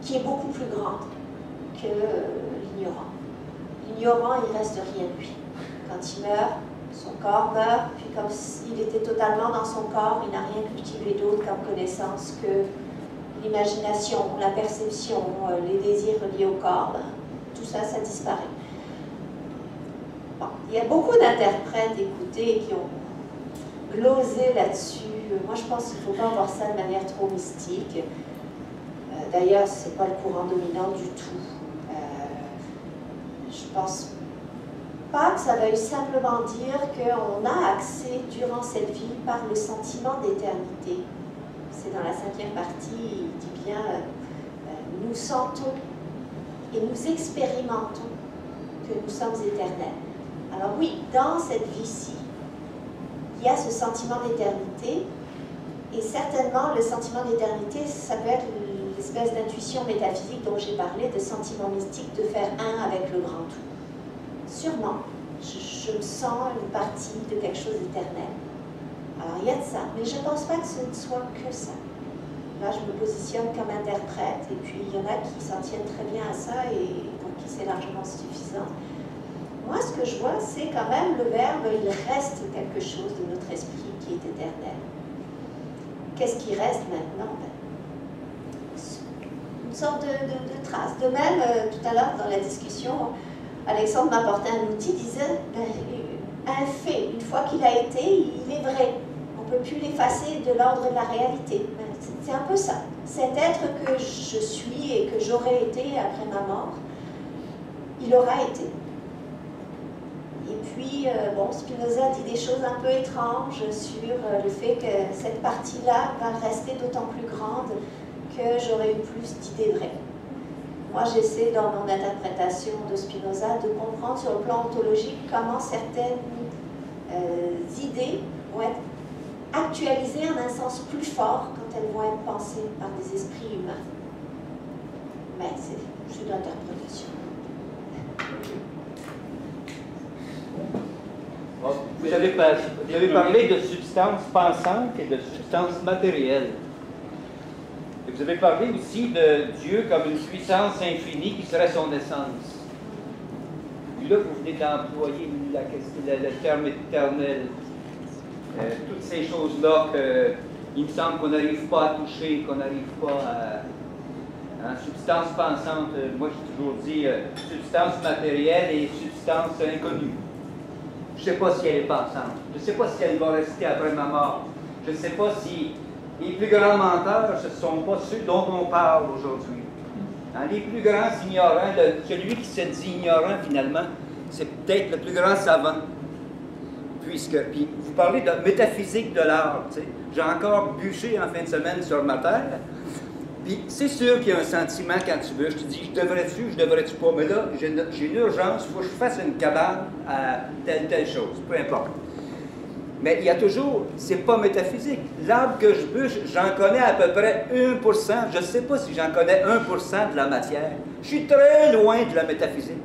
qui est beaucoup plus grande que l'ignorant. L'ignorant, il reste rien de lui. Quand il meurt, son corps meurt, puis comme s'il était totalement dans son corps, il n'a rien cultivé d'autre comme connaissance que l'imagination, la perception, les désirs liés au corps, ben, tout ça, ça disparaît. Bon, il y a beaucoup d'interprètes, écoutez, qui ont glosé là-dessus. Moi, je pense qu'il ne faut pas voir ça de manière trop mystique. D'ailleurs, ce n'est pas le courant dominant du tout. Je pense pas que ça veuille simplement dire qu'on a accès durant cette vie par le sentiment d'éternité. C'est dans la 5e partie, il dit bien, nous sentons et nous expérimentons que nous sommes éternels. Alors oui, dans cette vie-ci, il y a ce sentiment d'éternité, et certainement le sentiment d'éternité, ça peut être l'espèce d'intuition métaphysique dont j'ai parlé, de sentiment mystique, de faire un avec le grand tout. Sûrement, je me sens une partie de quelque chose d'éternel. Alors il y a de ça, mais je ne pense pas que ce ne soit que ça. Là, je me positionne comme interprète, et puis il y en a qui s'en tiennent très bien à ça, et pour qui c'est largement suffisant. Moi, ce que je vois, c'est quand même le verbe, il reste quelque chose de notre esprit qui est éternel. Qu'est-ce qui reste maintenant? Une sorte de trace. De même, tout à l'heure, dans la discussion, Alexandre m'apportait un outil, disait, un fait, une fois qu'il a été, il est vrai. On ne peut plus l'effacer de l'ordre de la réalité. C'est un peu ça. Cet être que je suis et que j'aurais été après ma mort, il aura été. Et puis, bon, Spinoza dit des choses un peu étranges sur le fait que cette partie-là va rester d'autant plus grande que j'aurai eu plus d'idées vraies. Moi, j'essaie dans mon interprétation de Spinoza de comprendre sur le plan ontologique comment certaines idées vont être actualisées en un sens plus fort quand elles vont être pensées par des esprits humains. Mais c'est juste l'interprétation. Vous avez parlé de substance pensante et de substance matérielle. Et vous avez parlé aussi de Dieu comme une puissance infinie qui serait son essence. Puis là, vous venez d'employer le terme éternel. Toutes ces choses-là qu'il me semble qu'on n'arrive pas à toucher, qu'on n'arrive pas à... substance pensante, moi j'ai toujours dit substance matérielle et substance inconnue. Je ne sais pas si elle est pensante. Je ne sais pas si elle va rester après ma mort. Je ne sais pas si les plus grands menteurs, ce ne sont pas ceux dont on parle aujourd'hui. Hein, les plus grands ignorants, celui qui se dit ignorant finalement, c'est peut-être le plus grand savant. Puis vous parlez de métaphysique de l'art. J'ai encore bûché en fin de semaine sur ma terre. Puis c'est sûr qu'il y a un sentiment quand tu veux. Je te dis, je devrais-tu pas. Mais là, j'ai une urgence, il faut que je fasse une cabane à telle chose, peu importe. Mais il y a toujours, c'est pas métaphysique. L'arbre que je bûche, j'en connais à peu près 1%. Je ne sais pas si j'en connais 1% de la matière. Je suis très loin de la métaphysique.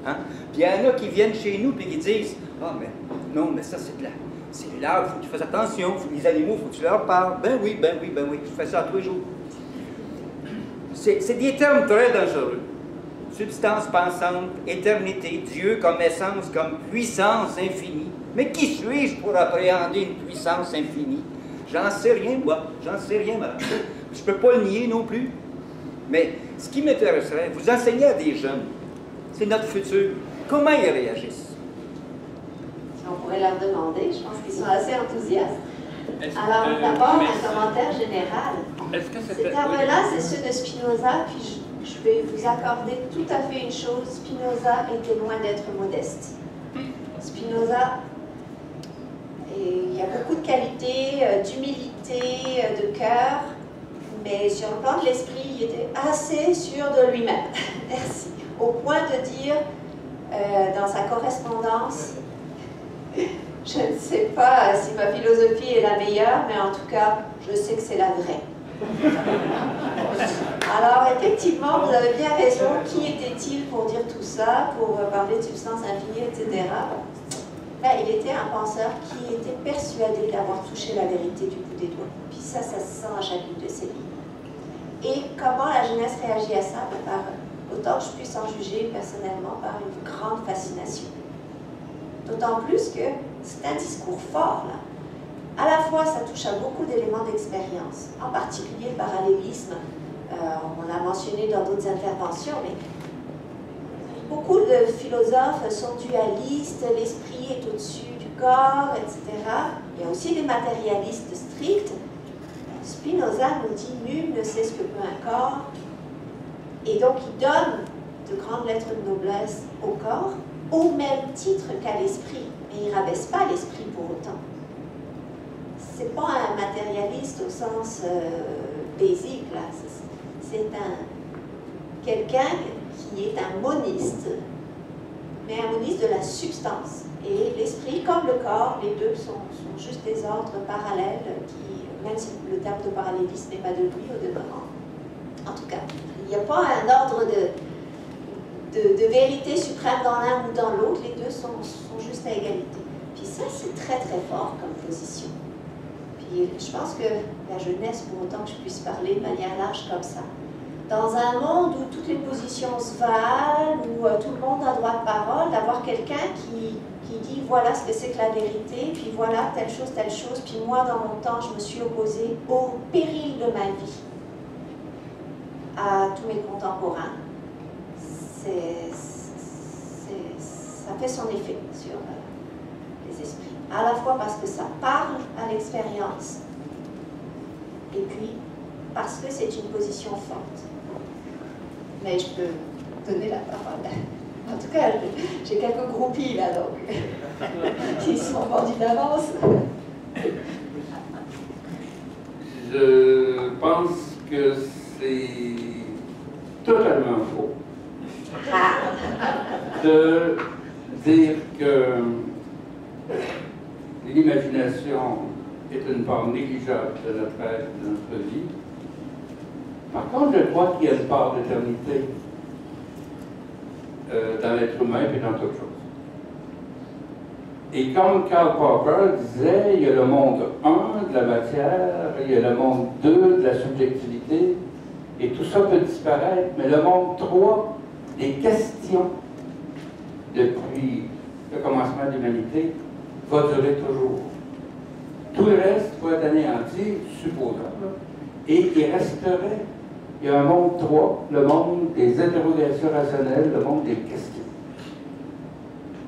Hein? Puis il y en a qui viennent chez nous et qui disent, ah, mais non, mais ça c'est de l'arbre, il faut que tu fasses attention, les animaux, il faut que tu leur parles. Ben oui, je fais ça tous les jours. C'est des termes très dangereux. Substance pensante, éternité, Dieu comme essence, comme puissance infinie. Mais qui suis-je pour appréhender une puissance infinie? J'en sais rien, moi. J'en sais rien, madame. Je ne peux pas le nier non plus. Mais ce qui m'intéresserait, vous enseignez à des jeunes, c'est notre futur. Comment ils réagissent? On pourrait leur demander, je pense qu'ils sont assez enthousiastes. Alors, d'abord, un commentaire général. Ces termes-là, c'est ceux de Spinoza, puis je vais vous accorder tout à fait une chose. Spinoza était loin d'être modeste. Spinoza, il y a beaucoup de qualités, d'humilité, de cœur, mais sur le plan de l'esprit, il était assez sûr de lui-même. Merci. Au point de dire, dans sa correspondance, je ne sais pas si ma philosophie est la meilleure, mais en tout cas, je sais que c'est la vraie. Alors, effectivement, vous avez bien raison. Qui était-il pour dire tout ça, pour parler de substance infinie, etc. Ben, il était un penseur qui était persuadé d'avoir touché la vérité du bout des doigts. Puis ça se sent à chacune de ses livres. Et comment la jeunesse réagit à ça? Ben, autant que je puisse en juger personnellement, par une grande fascination. D'autant plus que c'est un discours fort, là. À la fois, ça touche à beaucoup d'éléments d'expérience, en particulier le parallélisme. On l'a mentionné dans d'autres interventions, mais beaucoup de philosophes sont dualistes, l'esprit est au-dessus du corps, etc. Il y a aussi des matérialistes stricts. Spinoza nous dit « nul ne sait ce que peut un corps », et donc il donne de grandes lettres de noblesse au corps, au même titre qu'à l'esprit, mais il ne rabaisse pas l'esprit pour autant. Ce n'est pas un matérialiste au sens basique, là. C'est quelqu'un qui est un moniste, mais un moniste de la substance. Et l'esprit, comme le corps, les deux sont juste des ordres parallèles, qui, même si le terme de parallélisme n'est pas de lui au demeurant. En tout cas, il n'y a pas un ordre de vérité suprême dans l'un ou dans l'autre, les deux sont juste à égalité. Puis ça, c'est très très fort comme position. Puis je pense que la jeunesse, pour autant que je puisse parler de manière large comme ça, dans un monde où toutes les positions se valent, où tout le monde a droit de parole, d'avoir quelqu'un qui dit voilà ce que c'est que la vérité, puis voilà telle chose, puis moi dans mon temps je me suis opposée au péril de ma vie à tous mes contemporains. Ça fait son effet sur les esprits. À la fois parce que ça parle à l'expérience, et puis parce que c'est une position forte. Mais je peux donner la parole. En tout cas, j'ai quelques groupies là, donc qui sont vendus d'avance. Je pense que c'est totalement faux de dire que l'imagination est une part négligeable de notre être, de notre vie. Par contre, je crois qu'il y a une part d'éternité dans l'être humain et dans toute chose. Et comme Karl Popper disait, il y a le monde 1 de la matière, il y a le monde 2 de la subjectivité, et tout ça peut disparaître, mais le monde 3 des questions depuis le commencement de l'humanité va durer toujours. Tout le reste va être anéanti, supposable, et il resterait, il y a un monde 3, le monde des interrogations rationnelles, le monde des questions.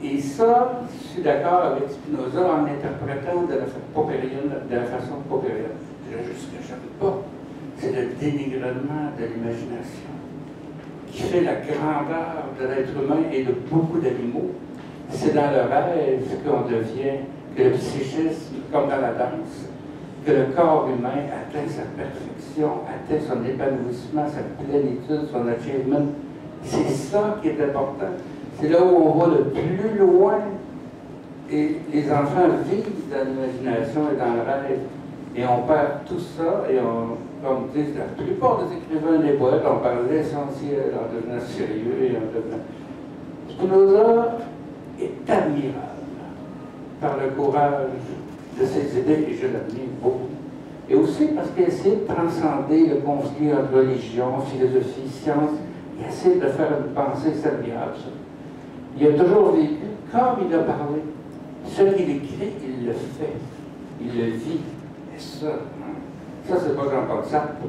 Et ça, je suis d'accord avec Spinoza en interprétant de la façon poppérienne. C'est juste que je ne veux pas. C'est le dénigrement de l'imagination. qui fait la grandeur de l'être humain et de beaucoup d'animaux. C'est dans le rêve qu'on devient, que le psychisme, comme dans la danse, que le corps humain atteint sa perfection, atteint son épanouissement, sa plénitude, son achievement. C'est ça qui est important. C'est là où on va le plus loin. Et les enfants vivent dans l'imagination et dans le rêve. Et on perd tout ça, et comme disent la plupart des écrivains des poètes, on parle de l'essentiel en devenant sérieux et en devenant... Spinoza est admirable par le courage de ses idées, et je l'admire beaucoup. Et aussi parce qu'il essaie de transcender le conflit entre religion, philosophie, science. Il essaie de faire une pensée admirable, ça. Il a toujours vécu comme il a parlé. Ce qu'il écrit, il le fait. Il le vit. Et ça, c'est pas Jean-Paul Sartre.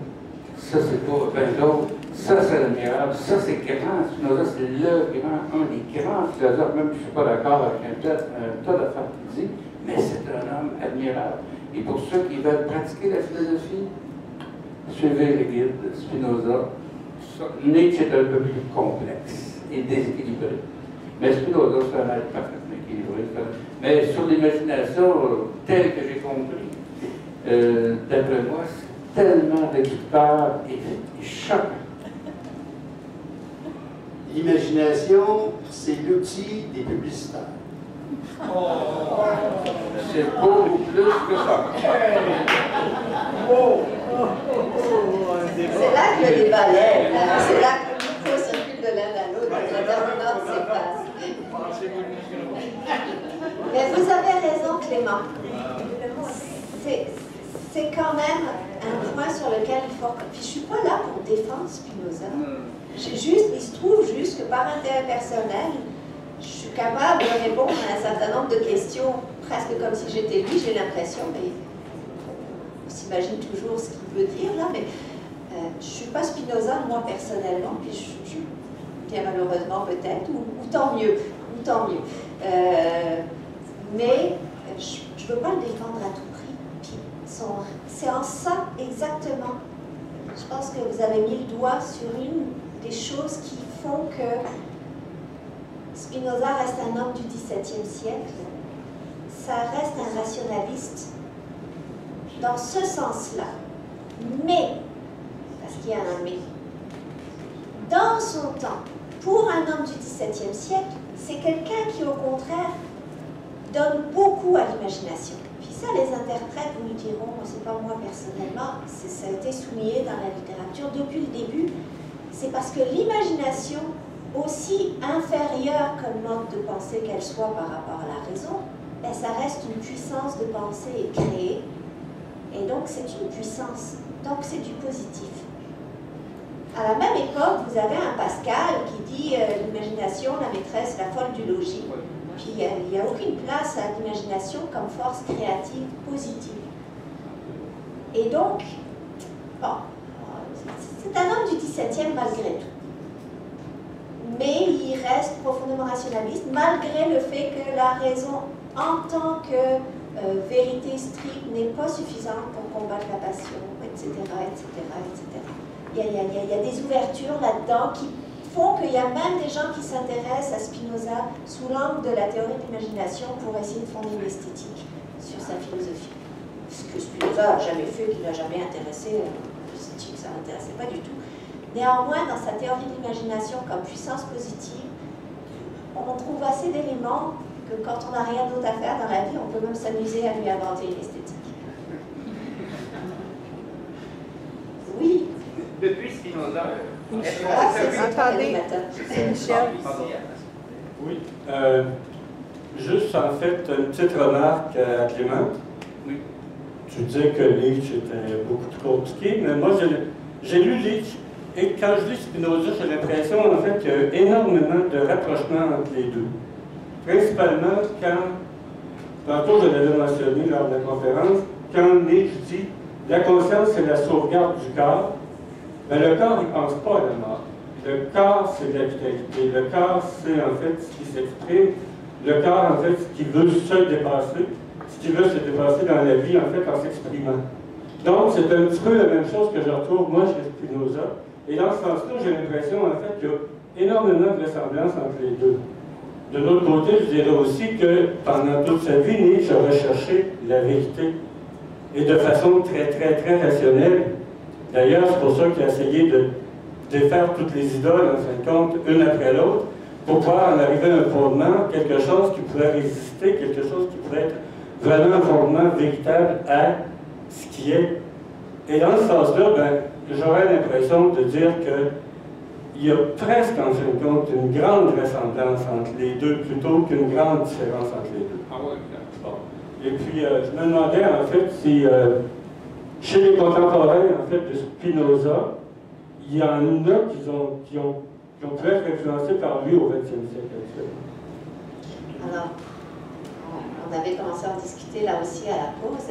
Ça, c'est pas ben d'autres. Ça, c'est admirable. Ça, c'est grand. Spinoza, c'est un des grands philosophes, même si je ne suis pas d'accord avec un tas d'affaires qu'il dit, mais c'est un homme admirable. Et pour ceux qui veulent pratiquer la philosophie, suivez le guide de Spinoza. Nietzsche est un peu plus complexe et déséquilibré. Mais Spinoza, c'est un être parfaitement équilibré. Mais sur l'imagination, telle que j'ai compris, d'après moi, c'est tellement réducteur et choquant. L'imagination, c'est l'outil des publicitaires. C'est beaucoup plus que ça. C'est là que le débat lève. C'est là que le micro circule de l'un à l'autre, que l'intervenante s'efface. Mais vous avez raison, Clément. C'est quand même un point sur lequel il faut... Puis je ne suis pas là pour défendre Spinoza. Il se trouve juste que par intérêt personnel, je suis capable de répondre à un certain nombre de questions, presque comme si j'étais lui, j'ai l'impression, mais on s'imagine toujours ce qu'il veut dire là, mais je ne suis pas Spinoza, moi personnellement, puis bien malheureusement peut-être, ou tant mieux, mais je ne veux pas le défendre à tout prix. Puis c'est en ça exactement, je pense que vous avez mis le doigt sur une des choses qui font que Spinoza reste un homme du XVIIe siècle. Ça reste un rationaliste dans ce sens-là. Mais, parce qu'il y a un mais, dans son temps, pour un homme du XVIIe siècle, c'est quelqu'un qui, au contraire, donne beaucoup à l'imagination. Puis ça, les interprètes vous le diront, c'est pas moi personnellement, ça a été souligné dans la littérature depuis le début. C'est parce que l'imagination, aussi inférieure comme mode de pensée qu'elle soit par rapport à la raison, ben ça reste une puissance de pensée et créer. Et donc c'est une puissance. Donc c'est du positif. À la même époque, vous avez un Pascal qui dit l'imagination, la maîtresse, la folle du logis. Puis il n'y a aucune place à l'imagination comme force créative positive. Et donc, bon, c'est un homme du XVIIe malgré tout. Mais il reste profondément rationaliste, malgré le fait que la raison, en tant que vérité stricte, n'est pas suffisante pour combattre la passion, etc., etc., etc. Il y a des ouvertures là-dedans qui font qu'il y a même des gens qui s'intéressent à Spinoza sous l'angle de la théorie de l'imagination pour essayer de fonder une esthétique sur sa philosophie. Ce que Spinoza n'a jamais fait, qu'il n'a jamais intéressé, l'esthétique, ça ne l'intéressait pas du tout. Néanmoins, dans sa théorie de l'imagination comme puissance positive, on trouve assez d'éléments que quand on n'a rien d'autre à faire dans la vie, on peut même s'amuser à lui inventer une esthétique. Oui. Depuis Spinoza. Attendez. Michel. Oui. Juste en fait, une petite remarque à Clément. Oui. Tu disais que Nietzsche était beaucoup trop compliqué, mais moi j'ai lu Nietzsche. Et quand je lis Spinoza, j'ai l'impression en fait qu'il y a énormément de rapprochements entre les deux. Principalement quand, tantôt je l'avais mentionné lors de la conférence, quand Nietzsche dit « la conscience c'est la sauvegarde du corps », ben, le corps il ne pense pas à la mort. Le corps c'est la vitalité. Le corps c'est en fait ce qui s'exprime. Le corps en fait ce qui veut se dépasser, ce qui veut se dépasser dans la vie en fait en s'exprimant. Donc c'est un petit peu la même chose que je retrouve moi chez Spinoza. Et dans ce sens-là, j'ai l'impression, en fait, qu'il y a énormément de ressemblances entre les deux. De l'autre côté, je dirais aussi que pendant toute sa vie, Nietzsche a recherché la vérité. Et de façon très, très, très rationnelle. D'ailleurs, c'est pour ça qu'il a essayé de défaire toutes les idoles, en fin de compte, une après l'autre, pour pouvoir en arriver à un fondement, quelque chose qui pourrait résister, quelque chose qui pourrait être vraiment un fondement véritable à ce qui est. Et dans ce sens-là, ben, j'aurais l'impression de dire qu'il y a presque, en fin de compte, une grande ressemblance entre les deux, plutôt qu'une grande différence entre les deux. Ah ouais, bon. Et puis, je me demandais, en fait, si chez les contemporains, en fait, de Spinoza, il y en a qui ont pu être influencés par lui au XXe siècle actuel. Alors, on avait commencé à en discuter là aussi à la pause.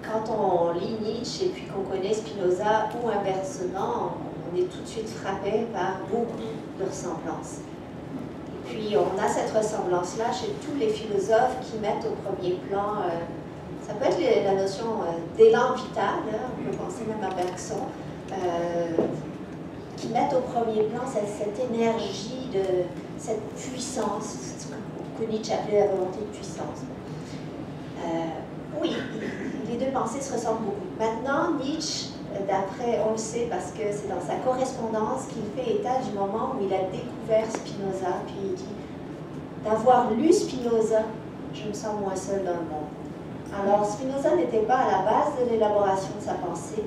Quand on lit Nietzsche et puis qu'on connaît Spinoza, ou inversement, on est tout de suite frappé par beaucoup de ressemblances. Et puis on a cette ressemblance-là chez tous les philosophes qui mettent au premier plan, ça peut être la notion d'élan vital, hein, on peut penser même à Bergson, qui mettent au premier plan cette énergie, cette puissance, ce que Nietzsche appelait la volonté de puissance. Oui, les deux pensées se ressemblent beaucoup. Maintenant, Nietzsche, d'après, on le sait parce que c'est dans sa correspondance qu'il fait état du moment où il a découvert Spinoza, puis il dit « D'avoir lu Spinoza, je me sens moins seul dans le monde. » Alors, Spinoza n'était pas à la base de l'élaboration de sa pensée.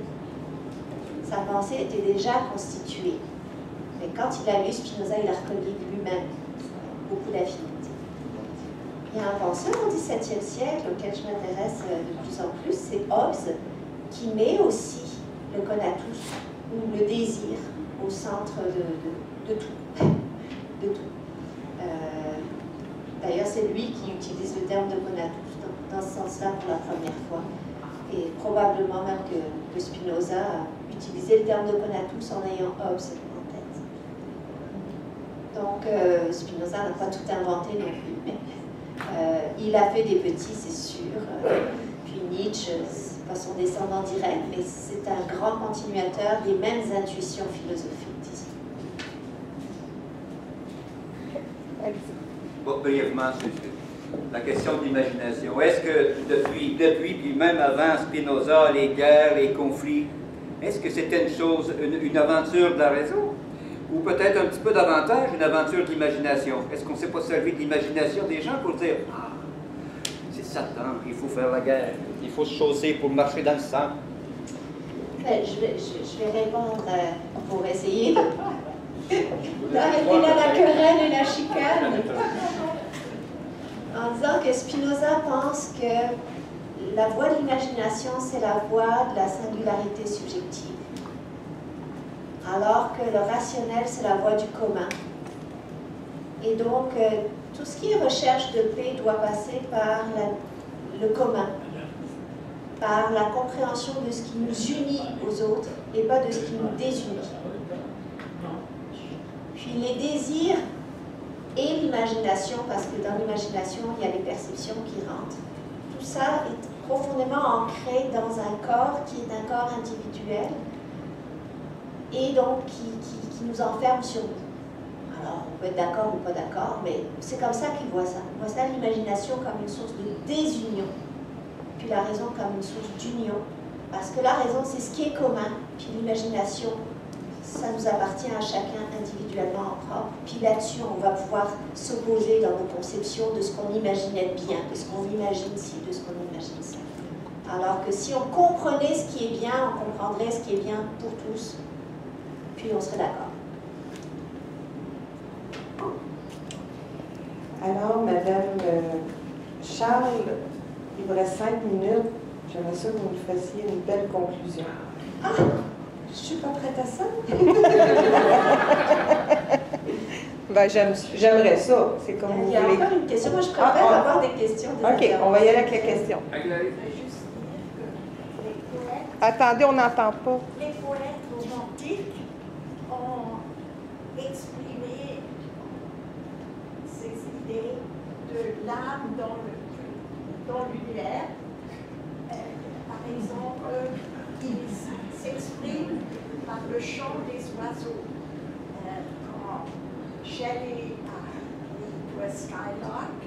Sa pensée était déjà constituée. Mais quand il a lu Spinoza, il a reconnu lui-même beaucoup d'affinités. Il y a un penseur au XVIIe siècle auquel je m'intéresse de plus en plus, c'est Hobbes, qui met aussi le conatus, ou le désir, au centre de tout. De tout. D'ailleurs, c'est lui qui utilise le terme de conatus dans ce sens-là pour la première fois. Et probablement même que Spinoza a utilisé le terme de conatus en ayant Hobbes en tête. Donc, Spinoza n'a pas tout inventé non plus, mais il a fait des petits, c'est sûr. Puis Nietzsche, c'est pas son descendant direct, mais c'est un grand continuateur des mêmes intuitions philosophiques, disons. Bon, brièvement, sur la question de l'imagination. Est-ce que depuis, puis même avant Spinoza, les guerres, les conflits, est-ce que c'était une aventure de la raison? Ou peut-être un petit peu davantage une aventure de l'imagination? Est-ce qu'on ne s'est pas servi de l'imagination des gens pour dire « Ah, c'est Satan, il faut faire la guerre, il faut se chausser pour marcher dans le sang ». Je vais répondre pour essayer d'arrêter la querelle et la chicane en disant que Spinoza pense que la voie de l'imagination, c'est la voie de la singularité subjective, alors que le rationnel, c'est la voie du commun. Et donc, tout ce qui est recherche de paix doit passer par le commun, par la compréhension de ce qui nous unit aux autres et pas de ce qui nous désunit. Puis les désirs et l'imagination, parce que dans l'imagination, il y a les perceptions qui rentrent. Tout ça est profondément ancré dans un corps qui est un corps individuel et donc qui nous enferme sur nous. Alors, on peut être d'accord ou pas d'accord, mais c'est comme ça qu'il voit ça. Il voit ça, l'imagination, comme une source de désunion, puis la raison comme une source d'union, parce que la raison, c'est ce qui est commun, puis l'imagination, ça nous appartient à chacun individuellement en propre. Puis là-dessus, on va pouvoir s'opposer dans nos conceptions de ce qu'on imaginait bien, de ce qu'on imagine ci, de ce qu'on imagine ça. Alors que si on comprenait ce qui est bien, on comprendrait ce qui est bien pour tous, puis on serait d'accord. Alors, Madame Charles, il vous reste 5 minutes. J'aimerais ça que vous nous fassiez une belle conclusion. Ah, je ne suis pas prête à ça. Ben, j'aimerais ça. C'est comme vous voulez. Il y a encore une question. Moi, je préfère avoir des questions. OK, on va y aller avec la question. Attendez, on n'entend pas. Les poètes romantiques ont exprimé ces idées de l'âme dans l'univers. Par exemple, ils s'expriment par le le chant des oiseaux. Quand Shelley to a skylark,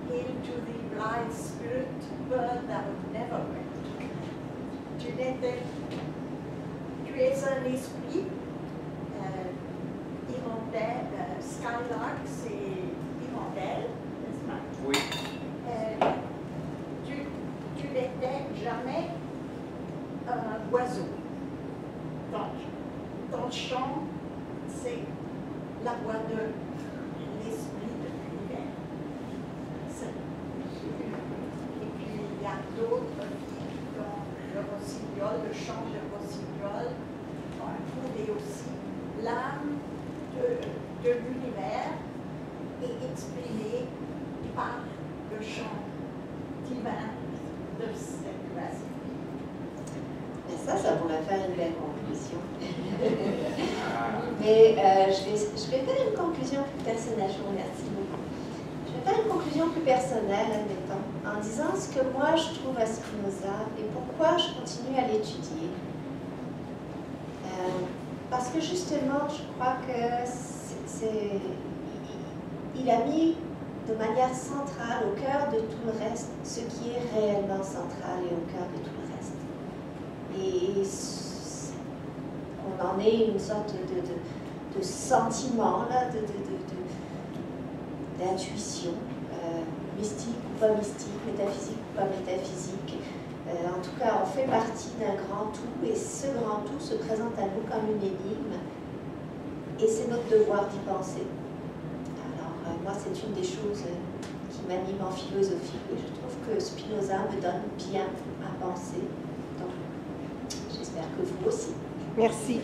hail to the blithe spirit, bird that would never wet. Tu es un esprit, hirondelle, skylark, c'est hirondelle, n'est-ce pas? Oui. Tu n'étais jamais un oiseau. Ton chant, c'est la voix de l'esprit de l'univers. Et puis il y a d'autres qui, dont le rossignol, le chant de rossignol, ont trouvé aussi l'âme de l'univers est exprimée par le chant divin de cette oiseau. Ça pourrait faire une belle conclusion. Mais je vais faire une conclusion plus personnelle. Je vous remercie beaucoup. Je vais faire une conclusion plus personnelle, admettons, en disant ce que moi je trouve à Spinoza et pourquoi je continue à l'étudier. Parce que justement, je crois que il a mis de manière centrale au cœur de tout le reste ce qui est réellement central et au cœur de tout le reste. Et qu'on en ait une sorte de sentiment, d'intuition, mystique ou pas mystique, métaphysique ou pas métaphysique. En tout cas, on fait partie d'un grand tout, et ce grand tout se présente à nous comme une énigme, et c'est notre devoir d'y penser. Alors, moi, c'est une des choses qui m'anime en philosophie, et je trouve que Spinoza me donne bien à penser. Donc, j'espère que vous aussi. Merci.